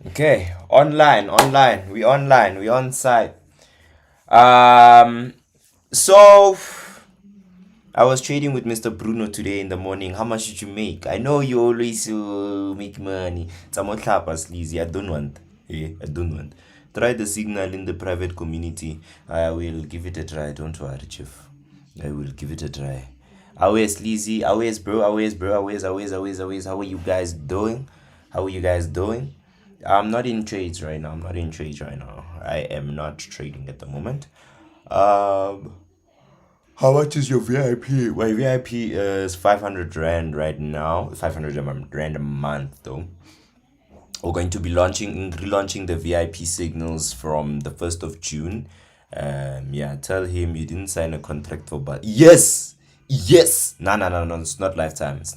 Okay, we on site. Um, so I was trading with Mr. Bruno today in the morning. How much did you make? I know you always make money. Tsamotlapa sleazy. I don't want. I don't want. Try the signal in the private community. I will give it a try. Don't worry, Chief. I will give it a try. Always sleazy. Always, bro. Always, bro. Always. How are you guys doing? How are you guys doing? I'm not in trades right now. I am not trading at the moment. Um, how much is your VIP? My VIP is 500 Rand right now. 500 Rand a month though. We're going to be relaunching the VIP signals from the 1st of June. Yeah, tell him you didn't sign a contract for, but yes. No. It's not lifetime. It's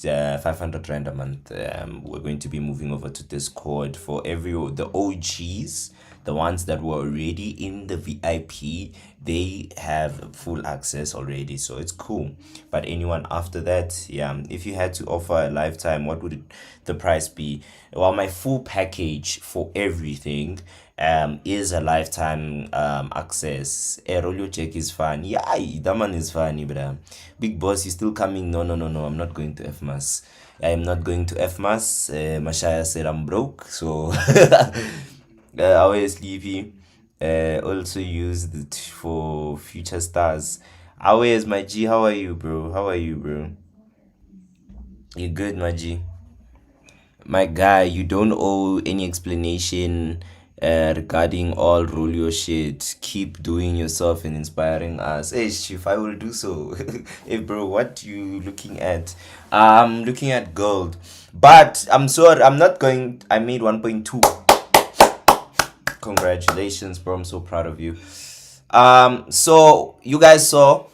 500 Rand a month. We're going to be moving over to Discord for the OGs, the ones that were already in the VIP. They have full access already, so it's cool. But anyone after that, yeah, if you had to offer a lifetime, what would the price be? Well, my full package for everything is a lifetime access. Rolio Jack is fun. Yeah, that man is funny, but Big Boss is still coming. No. I'm not going to FMAS. I am not going to FMAS. Mashaya said I'm broke, so always sleepy. Also used it for future stars. Always, my G. How are you, bro? You good, my G? My guy, you don't owe any explanation regarding all Rolio shit. Keep doing yourself and inspiring us. Hey, Chief, I will do so. Hey, bro, what you looking at? I'm looking at gold. But I'm sorry, I'm not going. I made 1.2. Congratulations, bro. I'm so proud of you. So you guys saw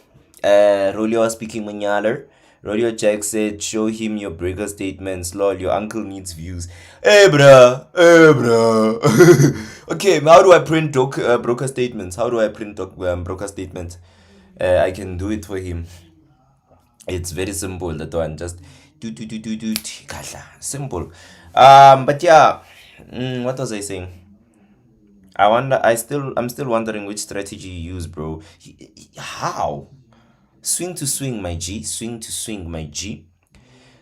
Rolio was speaking Manyaler. Rolio Jack said, show him your breaker statements. Lol, your uncle needs views. Hey, bruh. Okay, how do I print broker statements? Broker statements? I can do it for him. It's very simple, that one. Just do. Simple. But yeah, what was I saying? I'm still wondering which strategy you use, bro. How? Swing to swing, my G. Swing to swing, my G.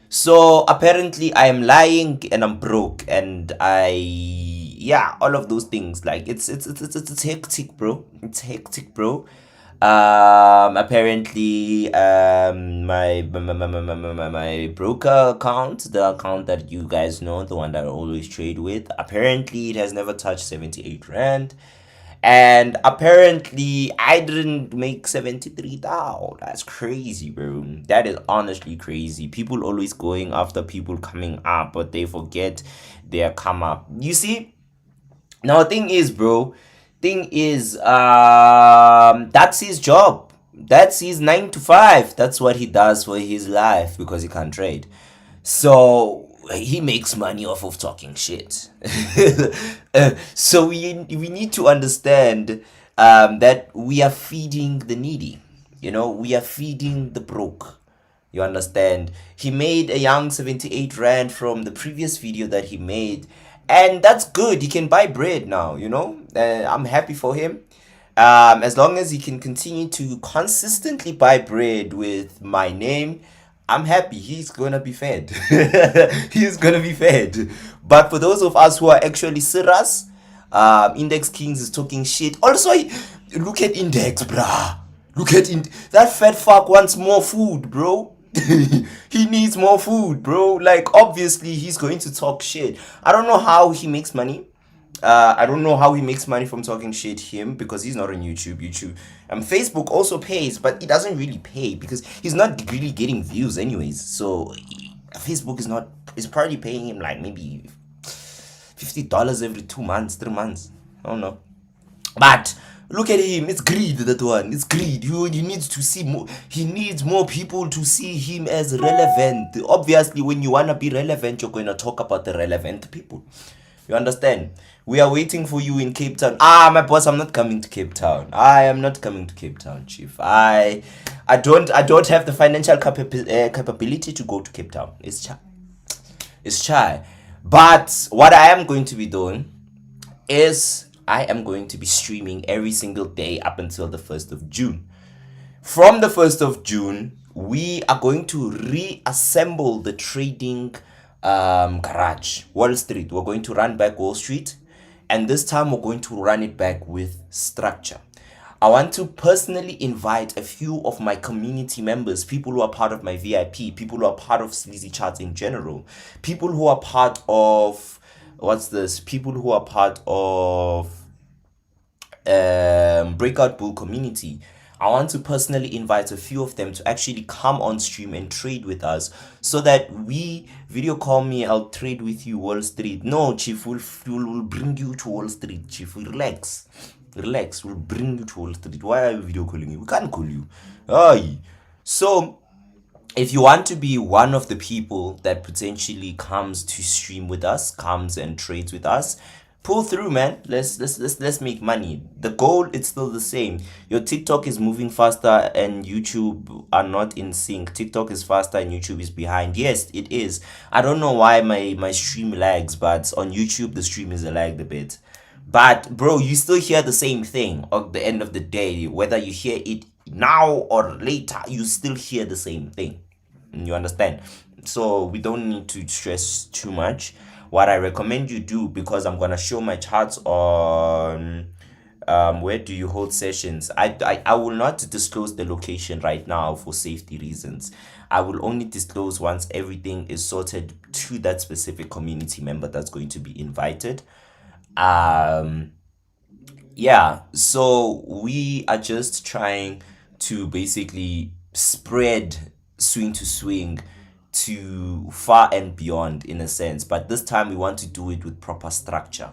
So apparently I am lying and I'm broke and yeah, all of those things. Like it's hectic, bro. It's hectic, bro. Apparently my broker account, the account that you guys know, the one that I always trade with, apparently it has never touched 78 Rand. And apparently, I didn't make 73,000. That's crazy, bro. That is honestly crazy. People always going after people coming up, but they forget their come up. You see? Now, thing is, bro, that's his job. That's his 9 to 5. That's what he does for his life because he can't trade. So he makes money off of talking shit. So we need to understand that we are feeding the needy. We are feeding the broke. You understand? He made a young 78 Rand from the previous video that he made. And that's good. He can buy bread now. I'm happy for him. As long as he can continue to consistently buy bread with my name, I'm happy. He's gonna be fed. He's gonna be fed. But for those of us who are actually serious, Index Kings is talking shit. Also, look at Index, bruh. That fat fuck wants more food, bro. He needs more food, bro. Like, obviously, he's going to talk shit. I don't know how he makes money. I don't know how he makes money from talking shit, him, because he's not on YouTube. Facebook also pays, but it doesn't really pay because he's not really getting views anyways. So Facebook is probably paying him like maybe $50 every 2 months, 3 months. I don't know. But look at him. It's greed, that one. It's greed. He needs to see more. He needs more people to see him as relevant. Obviously, when you want to be relevant, you're going to talk about the relevant people. You understand? We are waiting for you in Cape Town. My boss, I'm not coming to Cape Town. I am not coming to Cape Town, Chief. I don't have the financial capability to go to Cape Town. It's chai. But what I am going to be doing is I am going to be streaming every single day up until the 1st of June. From the 1st of June, we are going to reassemble the trading garage, Wall Street. We're going to run back Wall Street, and this time we're going to run it back with structure. I want to personally invite a few of my community members, people who are part of my VIP, people who are part of Sleazy Charts in general, people who are part of what's this? People who are part of Breakout Bull community. I want to personally invite a few of them to actually come on stream and trade with us so that we video call me, I'll trade with you Wall Street. No, Chief, we'll bring you to Wall Street, Chief. Relax. Relax, we'll bring you to Wall Street. Why are we video calling you? We can't call you. Aye. So if you want to be one of the people that potentially comes to stream with us, comes and trades with us, pull through, man. Let's make money. The goal is still the same. Your TikTok is moving faster and YouTube are not in sync. TikTok is faster and YouTube is behind. Yes, it is. I don't know why my stream lags, but on YouTube the stream is lagged a bit. But bro, you still hear the same thing at the end of the day. Whether you hear it now or later, you still hear the same thing. You understand? So we don't need to stress too much. What I recommend you do, because I'm gonna show my charts on where do you hold sessions. I will not disclose the location right now for safety reasons. I will only disclose once everything is sorted to that specific community member that's going to be invited. um yeah, so we are just trying to basically spread swing to swing to far and beyond in a sense, but this time we want to do it with proper structure.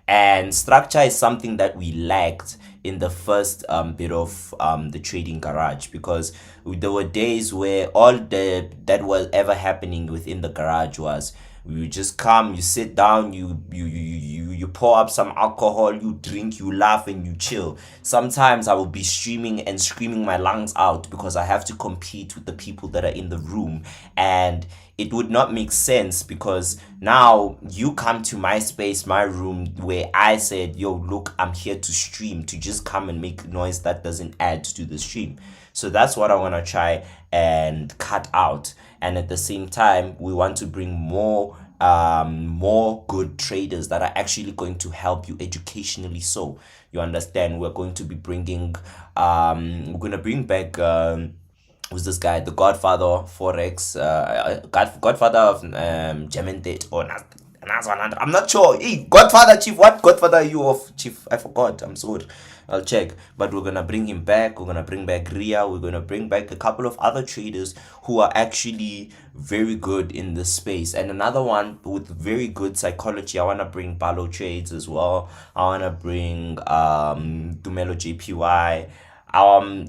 And structure is something that we lacked in the first bit of the trading garage, because there were days where all that was ever happening within the garage was you just come, you sit down, you pour up some alcohol, you drink, you laugh, and you chill. Sometimes I will be streaming and screaming my lungs out because I have to compete with the people that are in the room, and it would not make sense because now you come to my space, my room, where I said, yo, look, I'm here to stream, to just come and make noise that doesn't add to the stream. So that's what I want to try and cut out. And at the same time, we want to bring more good traders that are actually going to help you educationally. So you understand, we're going to be bringing we're going to bring back who's this guy, the godfather of forex, godfather of Gementate or I'm not sure. Hey, Godfather, Chief, what Godfather are you of, Chief? I forgot. I'm sorry. I'll check. But we're gonna bring him back. We're gonna bring back Ria. We're gonna bring back a couple of other traders who are actually very good in this space. And another one with very good psychology. I wanna bring Balo Trades as well. I wanna bring Dumelo JPY.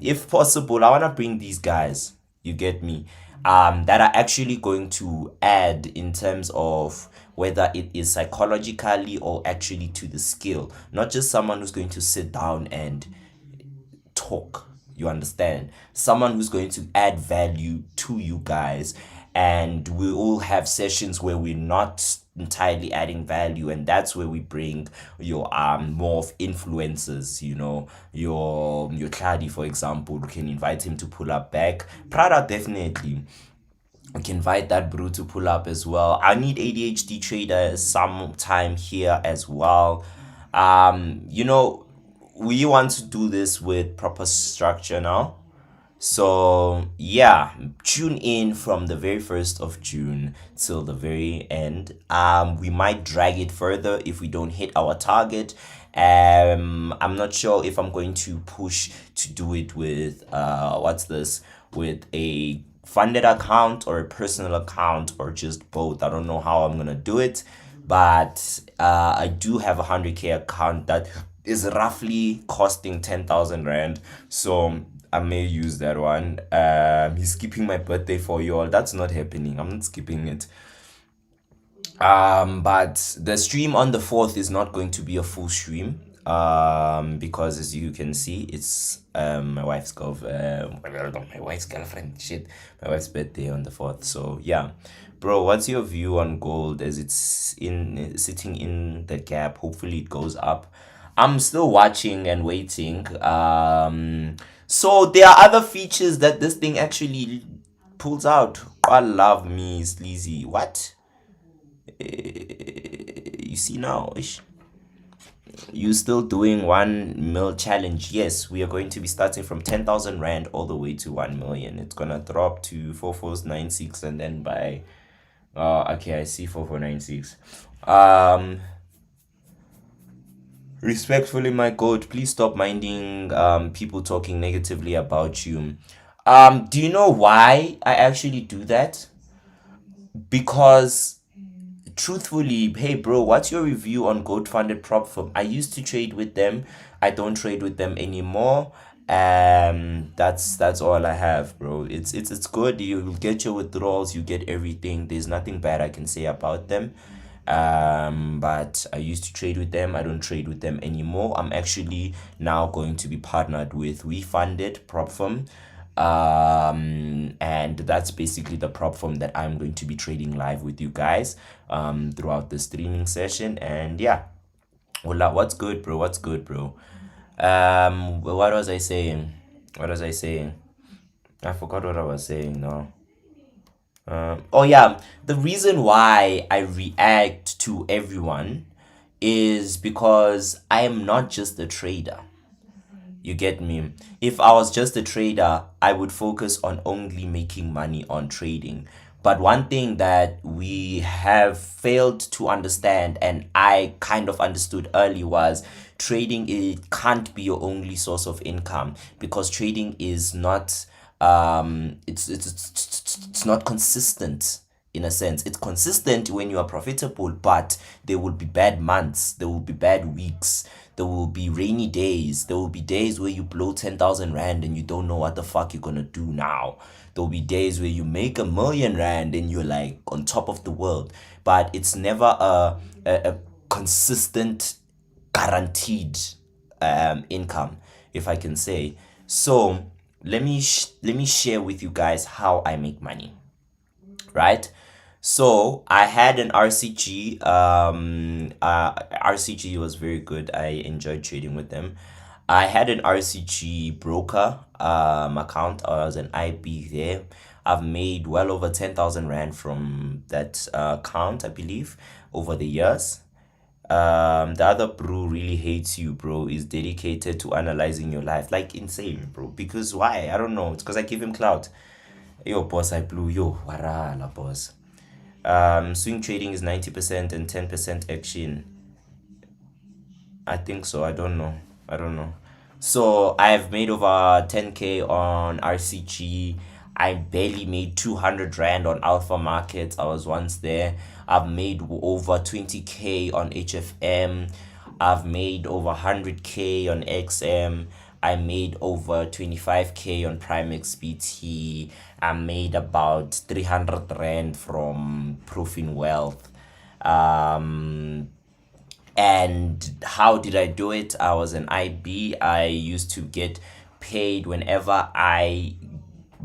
If possible, I wanna bring these guys. You get me? That are actually going to add in terms of whether it is psychologically or actually to the skill, not just someone who's going to sit down and talk. You understand? Someone who's going to add value to you guys. And we all have sessions where we're not entirely adding value, and that's where we bring your more of influencers, your Clady, for example. We can invite him to pull up back. Prada, definitely. We can invite that bro to pull up as well. I need ADHD trader sometime here as well. We want to do this with proper structure now. So yeah, tune in from the very 1st of June till the very end. We might drag it further if we don't hit our target. I'm not sure if I'm going to push to do it with with a funded account or a personal account or just both. I don't know how I'm gonna do it, but I do have a 100K account that is roughly costing 10,000 rand, so I may use that one. He's skipping my birthday for you all. That's not happening. I'm not skipping it. But the stream on the 4th is not going to be a full stream. Because as you can see, it's my wife's girlfriend. Shit, my wife's birthday on the 4th. So yeah, bro, what's your view on gold as it's in sitting in the gap? Hopefully it goes up. I'm still watching and waiting. So there are other features that this thing actually pulls out. I love me sleazy. What? You see now? Ish. You still doing 1 mil challenge? Yes, we are going to be starting from 10,000 rand all the way to 1 million. It's gonna drop to 4496, and then by okay, I see 4496. Respectfully, my god, please stop minding people talking negatively about you. Do you know why I actually do that? Because truthfully, hey bro, what's your review on gold funded prop firm? I used to trade with them. I don't trade with them anymore. That's all I have, bro. It's good. You get your withdrawals, you get everything. There's nothing bad I can say about them. But I used to trade with them. I don't trade with them anymore. I'm actually now going to be partnered with WeFunded prop firm. And that's basically the prop firm that I'm going to be trading live with you guys throughout the streaming session. And yeah, well, what's good, bro? What's good, bro? What was I saying? What was I saying? I forgot what I was saying now. Oh yeah, the reason why I react to everyone is because I am not just a trader. You get me? If I was just a trader, I would focus on only making money on trading. But one thing that we have failed to understand, and I kind of understood early, was trading, it can't be your only source of income, because trading is not it's not consistent. In a sense, it's consistent when you are profitable, but there will be bad months, there will be bad weeks, there will be rainy days, there will be days where you blow 10,000 rand and you don't know what the fuck you're gonna do now. There will be days where you make 1 million rand and you're like on top of the world, but it's never a consistent, guaranteed income, if I can say. So let me share with you guys how I make money, right? So I had an RCG. RCG was very good. I enjoyed trading with them. I had an RCG broker account. I was an IB there. I've made well over 10,000 rand from that account, I believe, over the years. The other bro really hates you, bro. Is dedicated to analyzing your life, like insane, bro. Because why? I don't know. It's because I give him clout. Yo, boss, I blew. Yo, warala, boss. Swing trading is 90% and 10% action. I think so. I don't know. I don't know. So I've made over 10k on RCG. I barely made 200 rand on Alpha Markets. I was once there. I've made over 20k on HFM. I've made over 100k on XM. I made over 25k on Prime XBT. I made about 300 rand from Profin Wealth. Um, and how did I do it? I was an IB. I used to get paid whenever I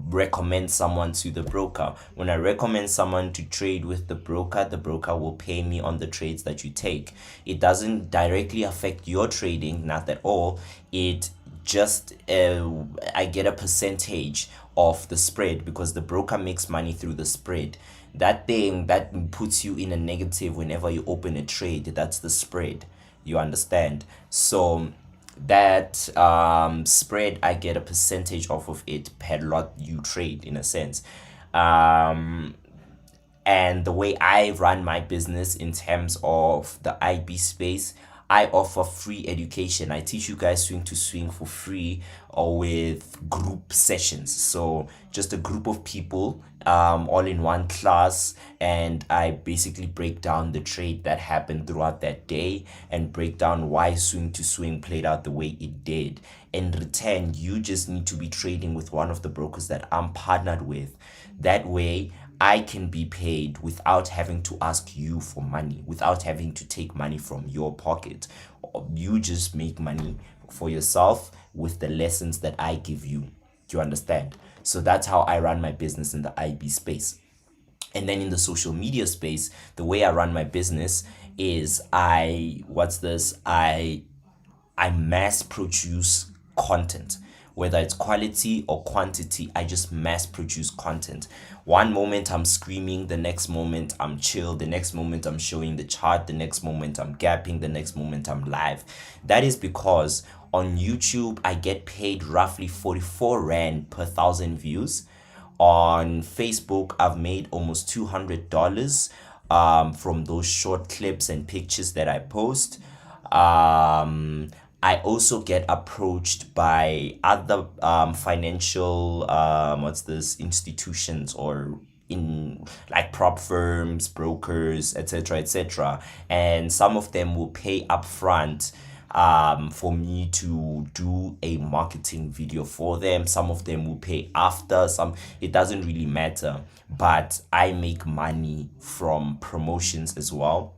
recommend someone to the broker. When I recommend someone to trade with the broker will pay me on the trades that you take. It doesn't directly affect your trading, not at all. It just I get a percentage of the spread because the broker makes money through the spread. That thing that puts you in a negative whenever you open a trade, that's the spread. You understand? So that spread, I get a percentage off of it per lot you trade, in a sense. um and the way I run my business in terms of the IB space, I offer free education. I teach you guys swing to swing for free or with group sessions. So just a group of people all in one class, and I basically break down the trade that happened throughout that day and break down why swing to swing played out the way it did. In return, you just need to be trading with one of the brokers that I'm partnered with. That way I can be paid without having to ask you for money, without having to take money from your pocket. You just make money for yourself with the lessons that I give you. Do you understand? So that's how I run my business in the IB space. And then in the social media space, the way I run my business is I mass produce content. Whether it's quality or quantity, I just mass produce content. One moment I'm screaming, the next moment I'm chill, the next moment I'm showing the chart, the next moment I'm gapping, the next moment I'm live. That is because on YouTube I get paid roughly 44 Rand per thousand views. On Facebook, I've made almost $200 from those short clips and pictures that I post. I also get approached by other financial what's this institutions or in like prop firms, brokers, etc., etc. And some of them will pay upfront for me to do a marketing video for them. Some of them will pay after. Some it doesn't really matter, but I make money from promotions as well.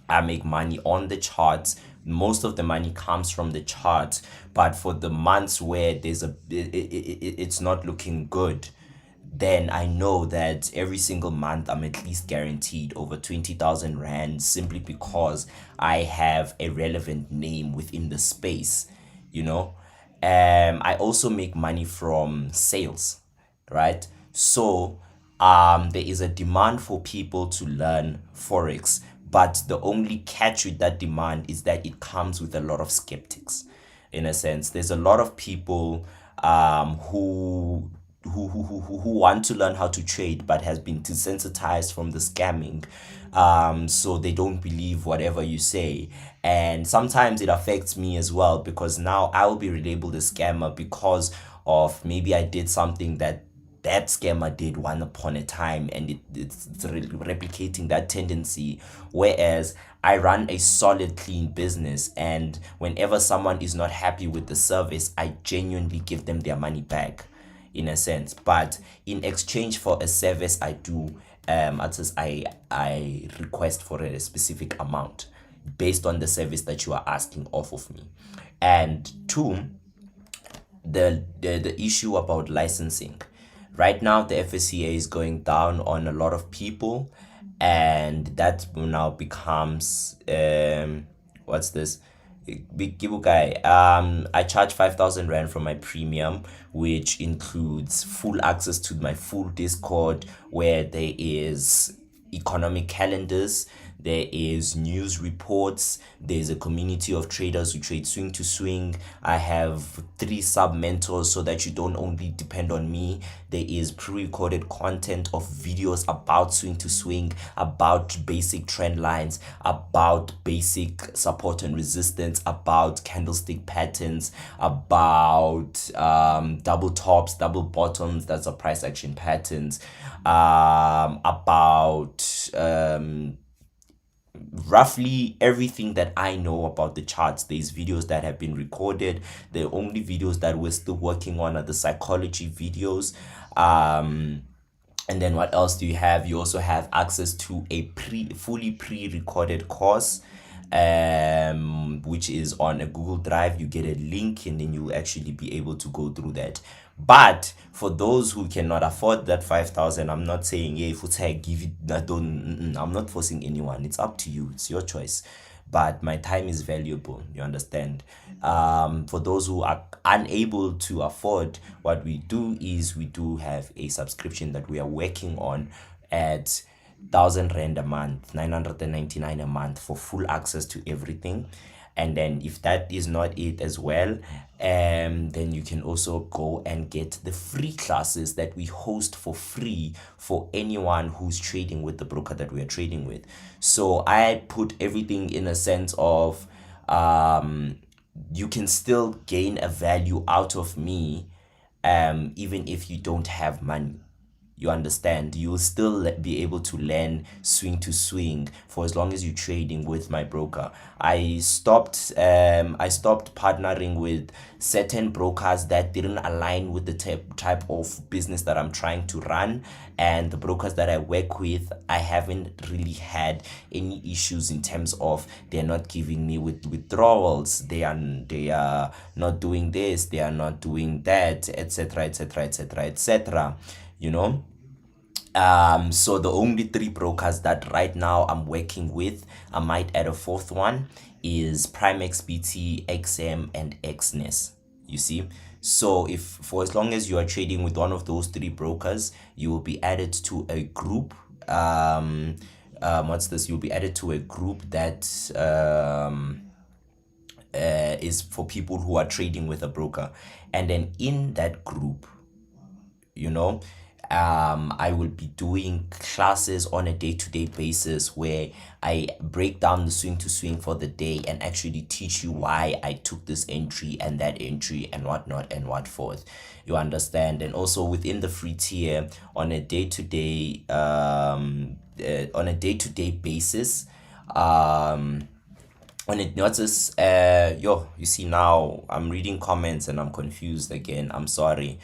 I make money on the charts. Most of the money comes from the charts, but for the months where it's not looking good, then I know that every single month I'm at least guaranteed over 20,000 Rand simply because I have a relevant name within the space, you know. I also make money from sales, right? So there is a demand for people to learn forex, but the only catch with that demand is that it comes with a lot of skeptics. In a sense, there's a lot of people who want to learn how to trade but has been desensitized from the scamming, so they don't believe whatever you say. And sometimes it affects me as well because now I will be labeled a scammer because of maybe I did something that scammer did one upon a time, and it's replicating that tendency. Whereas I run a solid clean business, and whenever someone is not happy with the service, I genuinely give them their money back, in a sense. But in exchange for a service I do, I request for a specific amount based on the service that you are asking off of me. And two, the issue about licensing. Right now, the FSCA is going down on a lot of people, and that now becomes what's this? Big guy. I charge 5,000 Rand for my premium, which includes full access to my full Discord, where there is economic calendars, there is news reports, there's a community of traders who trade swing to swing. I have 3 sub mentors so that you don't only depend on me. There is pre-recorded content of videos about swing to swing, about basic trend lines, about basic support and resistance, about candlestick patterns, about double tops, double bottoms, that's a price action patterns, about roughly everything that I know about the charts. There's videos that have been recorded. The only videos that we're still working on are the psychology videos. And then what else do you have? You also have access to a fully pre-recorded course, which is on a Google Drive. You get a link and then you actually be able to go through that. But for those who cannot afford that 5,000, I'm not saying, yeah, if I give it, I don't, I'm not forcing anyone. It's up to you. It's your choice. But my time is valuable, you understand. For those who are unable to afford, what we do is we do have a subscription that we are working on at 1,000 Rand a month, 999 a month for full access to everything. And then if that is not it as well, then you can also go and get the free classes that we host for free for anyone who's trading with the broker that we are trading with. So I put everything in a sense of you can still gain a value out of me, even if you don't have money. You understand? You will still be able to learn swing to swing for as long as you're trading with my broker. I stopped partnering with certain brokers that didn't align with the type of business that I'm trying to run, and the brokers that I work with, I haven't really had any issues in terms of they're not giving me with withdrawals, they are not doing this, they are not doing that, etc., etc., etc., etc., you know. So the only three brokers that right now I'm working with, I might add a fourth one, is Primex BT, XM, and XNES. You see? So if for as long as you are trading with one of those three brokers, you will be added to a group. What's this? You'll be added to a group that is for people who are trading with a broker. And then in that group, you know, I will be doing classes on a day-to-day basis where I break down the swing to swing for the day and actually teach you why I took this entry and that entry and whatnot and what forth. You understand? And also within the free tier, on a day-to-day basis, when it notices, you see, now I'm reading comments and I'm confused again. I'm sorry.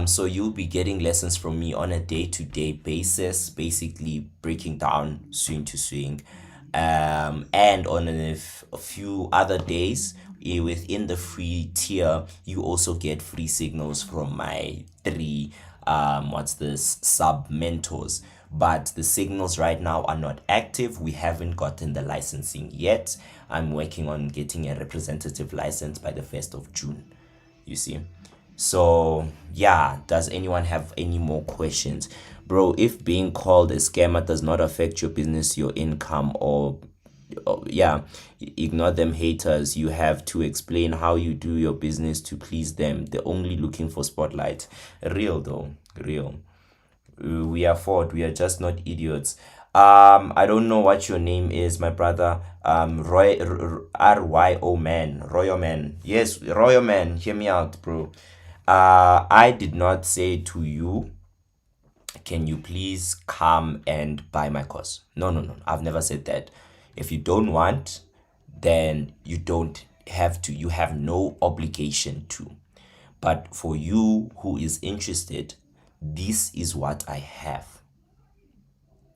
So you'll be getting lessons from me on a day-to-day basis, basically breaking down swing to swing. And on a few other days, within the free tier, you also get free signals from my three what's this, sub mentors. But the signals right now are not active. We haven't gotten the licensing yet. I'm working on getting a representative license by the 1st of June. You see? So yeah, does anyone have any more questions? Bro, if being called a scammer does not affect your business, your income, or yeah, ignore them haters. You have to explain how you do your business to please them. They're only looking for spotlight. Real though, real. We are fought. We are just not idiots. I don't know what your name is, my brother. Ryo man, Royal man. Yes, Royal man. Hear me out, bro. I did not say to you, can you please come and buy my course? No, no, no. I've never said that. If you don't want, then you don't have to. You have no obligation to. But for you who is interested, this is what I have.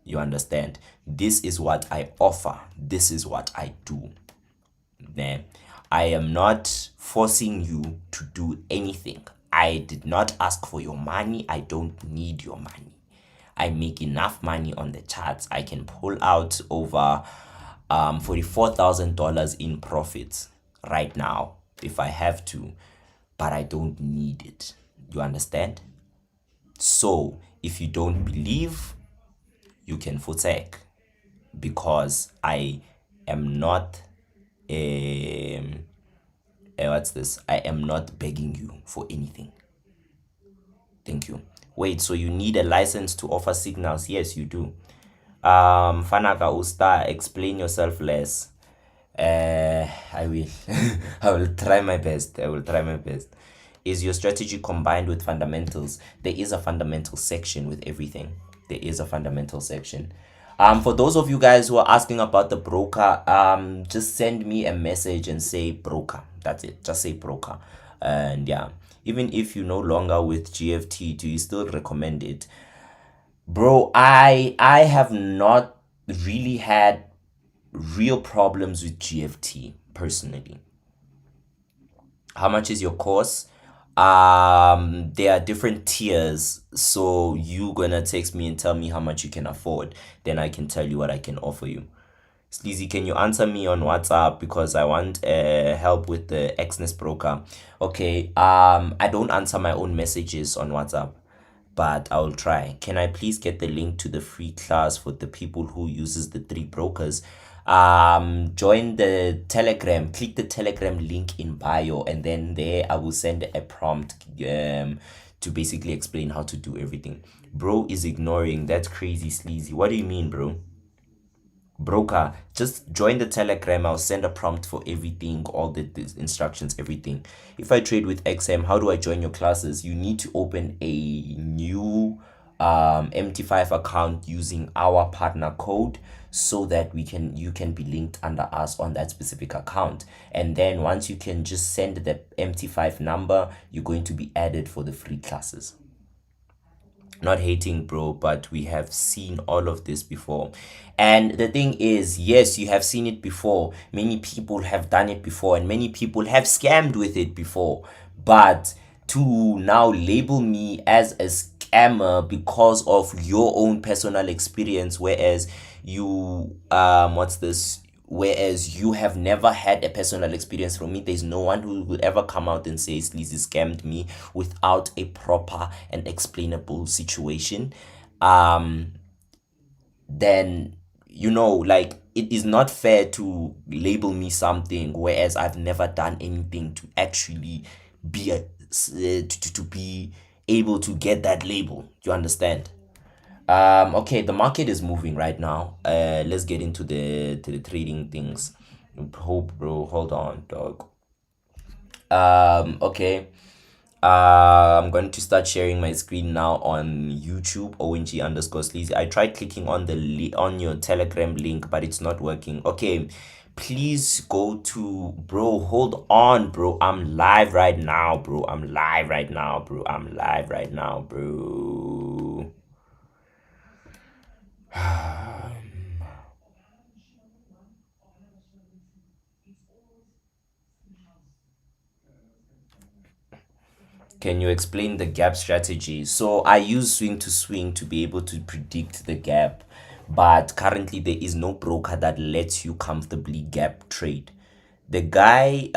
You understand? This is what I offer. This is what I do. Nah, I am not forcing you to do anything. I did not ask for your money. I don't need your money. I make enough money on the charts. I can pull out over $44,000 in profits right now if I have to, but I don't need it. You understand? So if you don't believe, you can forsake, because I am not what's this? I am not begging you for anything. Thank you. Wait, so you need a license to offer signals? Yes, you do. Fanaka Usta, explain yourself less. I will. I will try my best. I will try my best. Is your strategy combined with fundamentals? There is a fundamental section with everything. There is a fundamental section. For those of you guys who are asking about the broker, just send me a message and say broker. That's it. Just say broker. And yeah, even if you're no longer with GFT, do you still recommend it? Bro, I have not really had real problems with GFT personally. How much is your course? There are different tiers, so you gonna text me and tell me how much you can afford, then I can tell you what I can offer you. Sleazy, can you answer me on WhatsApp, because I want help with the XNES broker? Okay, I don't answer my own messages on WhatsApp, but I'll try. Can I please get the link to the free class for the people who uses the three brokers? Join the Telegram. Click the Telegram link in bio, and then there I will send a prompt to basically explain how to do everything. Bro is ignoring. That's crazy, Sleazy. What do you mean, bro? Broker, just join the Telegram. I'll send a prompt for everything, all the instructions, everything. If I trade with XM, how do I join your classes? You need to open a new MT5 account using our partner code, so that you can be linked under us on that specific account. And then once you can just send the MT5 number, you're going to be added for the free classes. Not hating, bro, but we have seen all of this before. And the thing is, yes, you have seen it before. Many people have done it before, and many people have scammed with it before. But to now label me as scammer because of your own personal experience, whereas you what's this whereas you have never had a personal experience from me. There's no one who will ever come out and say Sleazy scammed me without a proper and explainable situation. um then like, it is not fair to label me something whereas I've never done anything to actually be to be able to get that label. You understand? Okay, the market is moving right now. Let's get into the trading things. Hope, bro, hold on, dog. Okay. I'm going to start sharing my screen now on YouTube, ONG underscore sleazy. I tried clicking on the on your Telegram link, but it's not working. Okay, please go to, bro. Hold on, bro. I'm live right now, bro. I'm live right now, bro. I'm live right now, bro. Can you explain the gap strategy? So I use swing to swing to be able to predict the gap, but currently there is no broker that lets you comfortably gap trade. The guy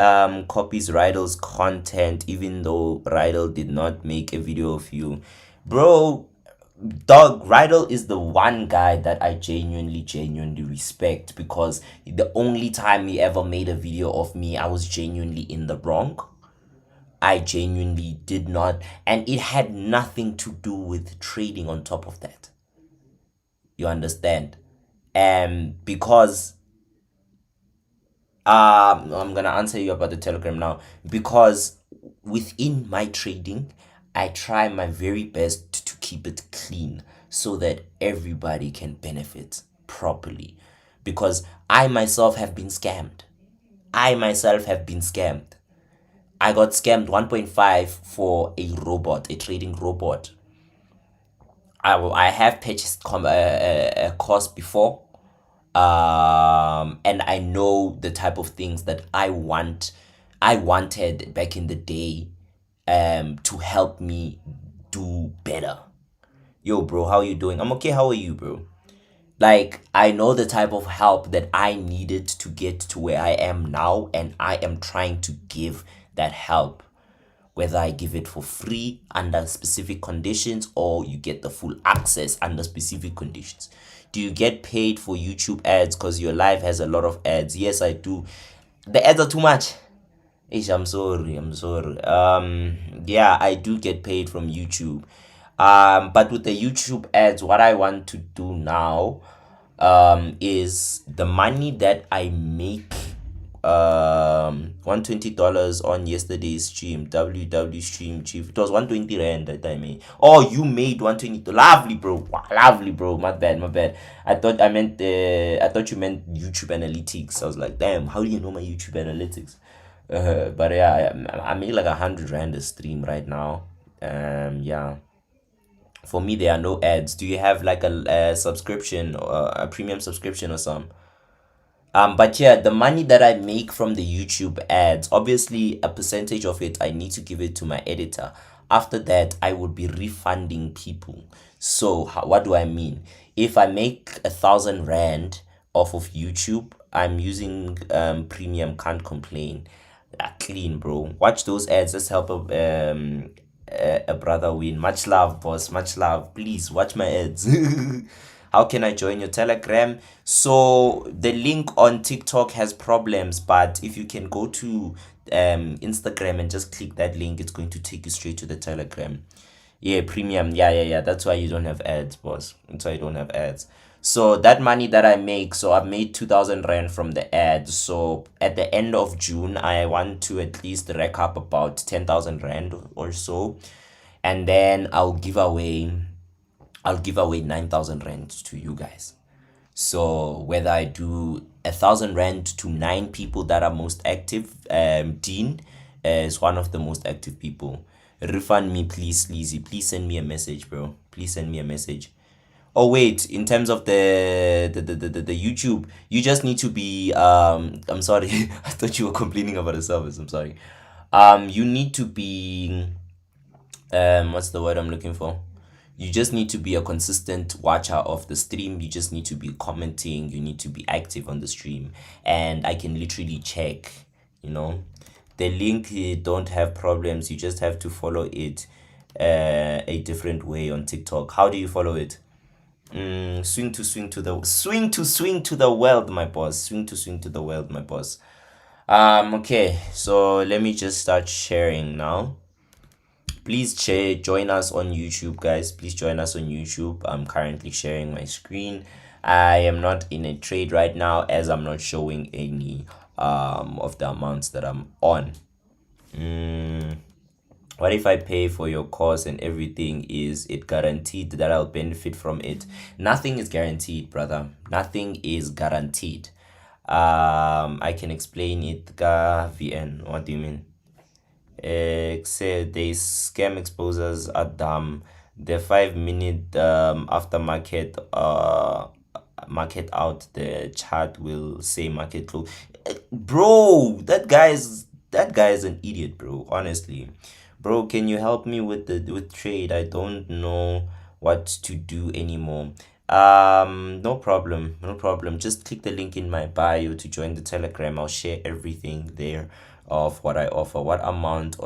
copies Rydell's content even though Rydell did not make a video of you. Bro, dog, Rydell is the one guy that I genuinely respect, because the only time he ever made a video of me, I was genuinely in the wrong. I genuinely did not, and it had nothing to do with trading on top of that. You understand? Because I'm gonna answer you about the Telegram now. Because within my trading, I try my very best to keep it clean so that everybody can benefit properly. Because I myself have been scammed. I myself have been scammed. I got scammed 1.5 for a robot, a trading robot. I have purchased a course before, and I know the type of things that I wanted back in the day, to help me do better. Yo, bro, how you doing? I'm okay. How are you, bro? Like, I know the type of help that I needed to get to where I am now, and I am trying to give that help. Whether I give it for free under specific conditions, or you get the full access under specific conditions. Do you get paid for YouTube ads? Because your live has a lot of ads. Yes, I do. The ads are too much. Ish, I'm sorry. I'm sorry. Yeah, I do get paid from YouTube. But with the YouTube ads, what I want to do now, is the money that I make, $120 on yesterday's stream, WW stream chief. It was 120 rand that I made. Oh, you made 120. Lovely, bro. Wow, lovely, bro. My bad, my bad. I thought you meant YouTube analytics. I was like, damn, how do you know my YouTube analytics? But yeah, I made like 100 rand a stream right now. Yeah. For me, there are no ads. Do you have like a subscription, or a premium subscription or some? But yeah, the money that I make from the YouTube ads, obviously a percentage of it I need to give it to my editor. After that, I would be refunding people. So what do I mean? If I make 1,000 rand off of YouTube, I'm using premium, can't complain. Clean, bro. Watch those ads. Let's help a brother win. Much love, boss. Much love. Please watch my ads. How can I join your Telegram? So the link on TikTok has problems, but if you can go to Instagram and just click that link, it's going to take you straight to the Telegram. Yeah, premium. Yeah. That's why you don't have ads, boss. That's why you don't have ads. So that money that I make, so I've made 2,000 rand from the ads. So at the end of June, I want to at least rack up about 10,000 rand or so, and then I'll give away 9,000 rand to you guys. So whether I do 1,000 rand to 9 people that are most active, Dean is one of the most active people. Refund me, please, Sleazy. Please send me a message, bro. Please send me a message. Oh wait, in terms of the YouTube, you just need to be I'm sorry. I thought you were complaining about the service. I'm sorry. You need to be, what's the word I'm looking for? You just need to be a consistent watcher of the stream. You just need to be commenting. You need to be active on the stream. And I can literally check, you know. The link, don't have problems. You just have to follow it a different way on TikTok. How do you follow it? Swing to the world, my boss. Swing to the world, my boss. Okay, so let me just start sharing now. Please share, join us on YouTube, guys. Please join us on YouTube. I'm currently sharing my screen. I am not in a trade right now as I'm not showing any of the amounts that I'm on. What if I pay for your course and everything? Is it guaranteed that I'll benefit from it? Nothing is guaranteed, brother. Nothing is guaranteed. I can explain it. VN. What do you mean? Say they scam exposers are dumb. The 5 minute aftermarket market out, the chart will say market close. Bro, that guy is an idiot, bro. Honestly, bro, can you help me with the with trade? I don't know what to do anymore. No problem, no problem. Just click the link in my bio to join the Telegram. I'll share everything there of what I offer, what amount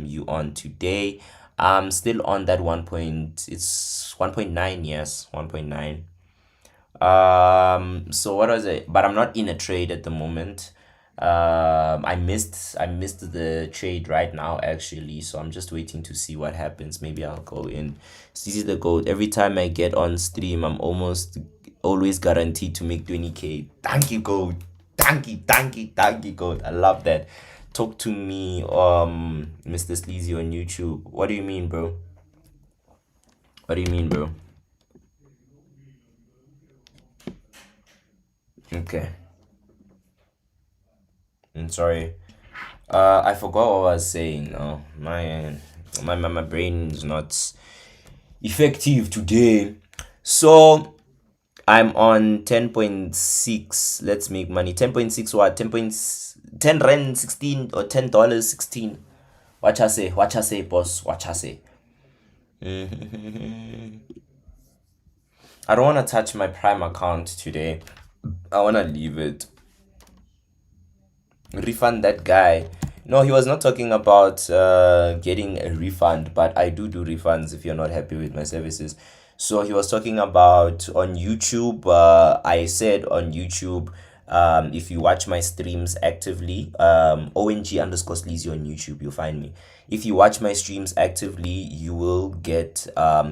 you on today. I'm still on that 1.9, yes, 1.9. So what was it? But I'm not in a trade at the moment. I missed the trade right now actually, so I'm just waiting to see what happens. Maybe I'll go in. See the gold. Every time I get on stream, I'm almost always guaranteed to make 20K. Thank you, gold. Thank you, gold. I love that. Talk to me, Mr. Sleazy on YouTube. What do you mean, bro? What do you mean, bro? Okay. I'm sorry. I forgot what I was saying. No, my brain is not effective today. So I'm on 10.6. Let's make money. 10.6 what? 10 rand 16 or $10 16. What I say? What I say, boss? What I say? I don't want to touch my Prime account today. I want to leave it. Refund that guy. No, he was not talking about getting a refund, but I do refunds if you're not happy with my services. So he was talking about on YouTube. I said on YouTube, if you watch my streams actively, ONG underscore sleazy on YouTube, you'll find me. If you watch my streams actively, you will get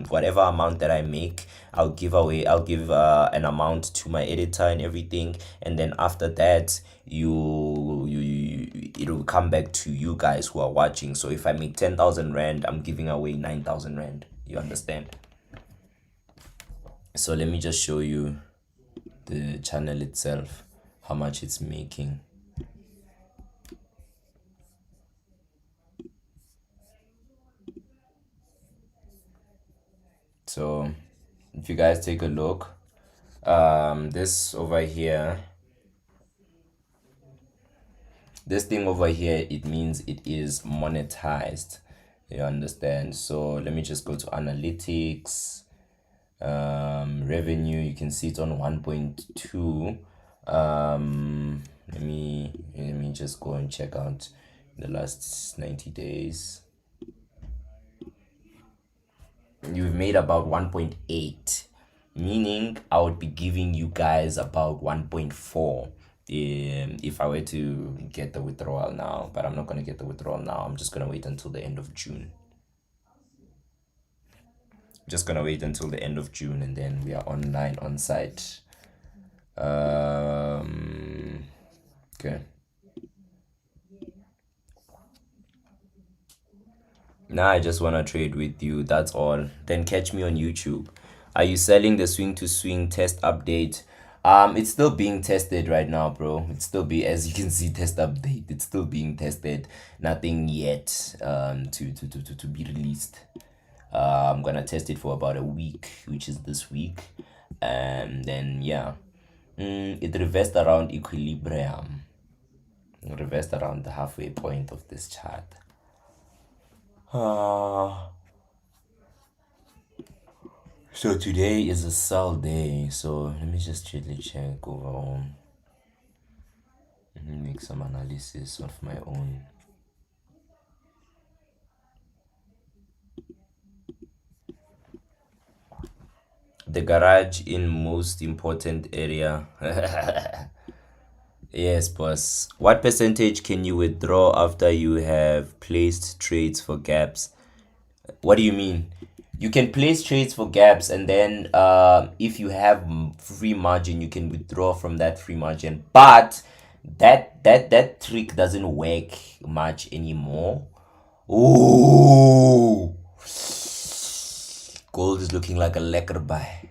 whatever amount that I make. I'll give an amount to my editor and everything, and then after that, it'll come back to you guys who are watching. So if I make 10,000 rand, I'm giving away 9,000 rand. You understand? So let me just show you the channel itself, how much it's making. So if you guys take a look, this over here, this thing over here, it means it is monetized. You understand? So let me just go to analytics. Revenue, you can see it's on 1.2. Let me just go and check out the last 90 days. You've made about 1.8, meaning I would be giving you guys about 1.4 if I were to get the withdrawal now. But I'm not going to get the withdrawal now. I'm just going to wait until the end of June. Just going to wait until the end of June, and then we are online on site. Okay. Now I just want to trade with you. That's all. Then catch me on YouTube. Are you selling the swing to swing test update? It's still being tested right now, bro. It's still as you can see, test update. It's still being tested. Nothing yet to be released. I'm gonna test it for about a week, which is this week, and then yeah, it reversed around equilibrium. It reversed around the halfway point of this chart. So today is a sell day. So let me just gently check overall. Let me make some analysis of my own. The garage in most important area. Yes, boss. What percentage can you withdraw after you have placed trades for gaps? What do you mean? You can place trades for gaps, and then if you have free margin, you can withdraw from that free margin. But that trick doesn't work much anymore. Ooh, gold is looking like a lekker buy.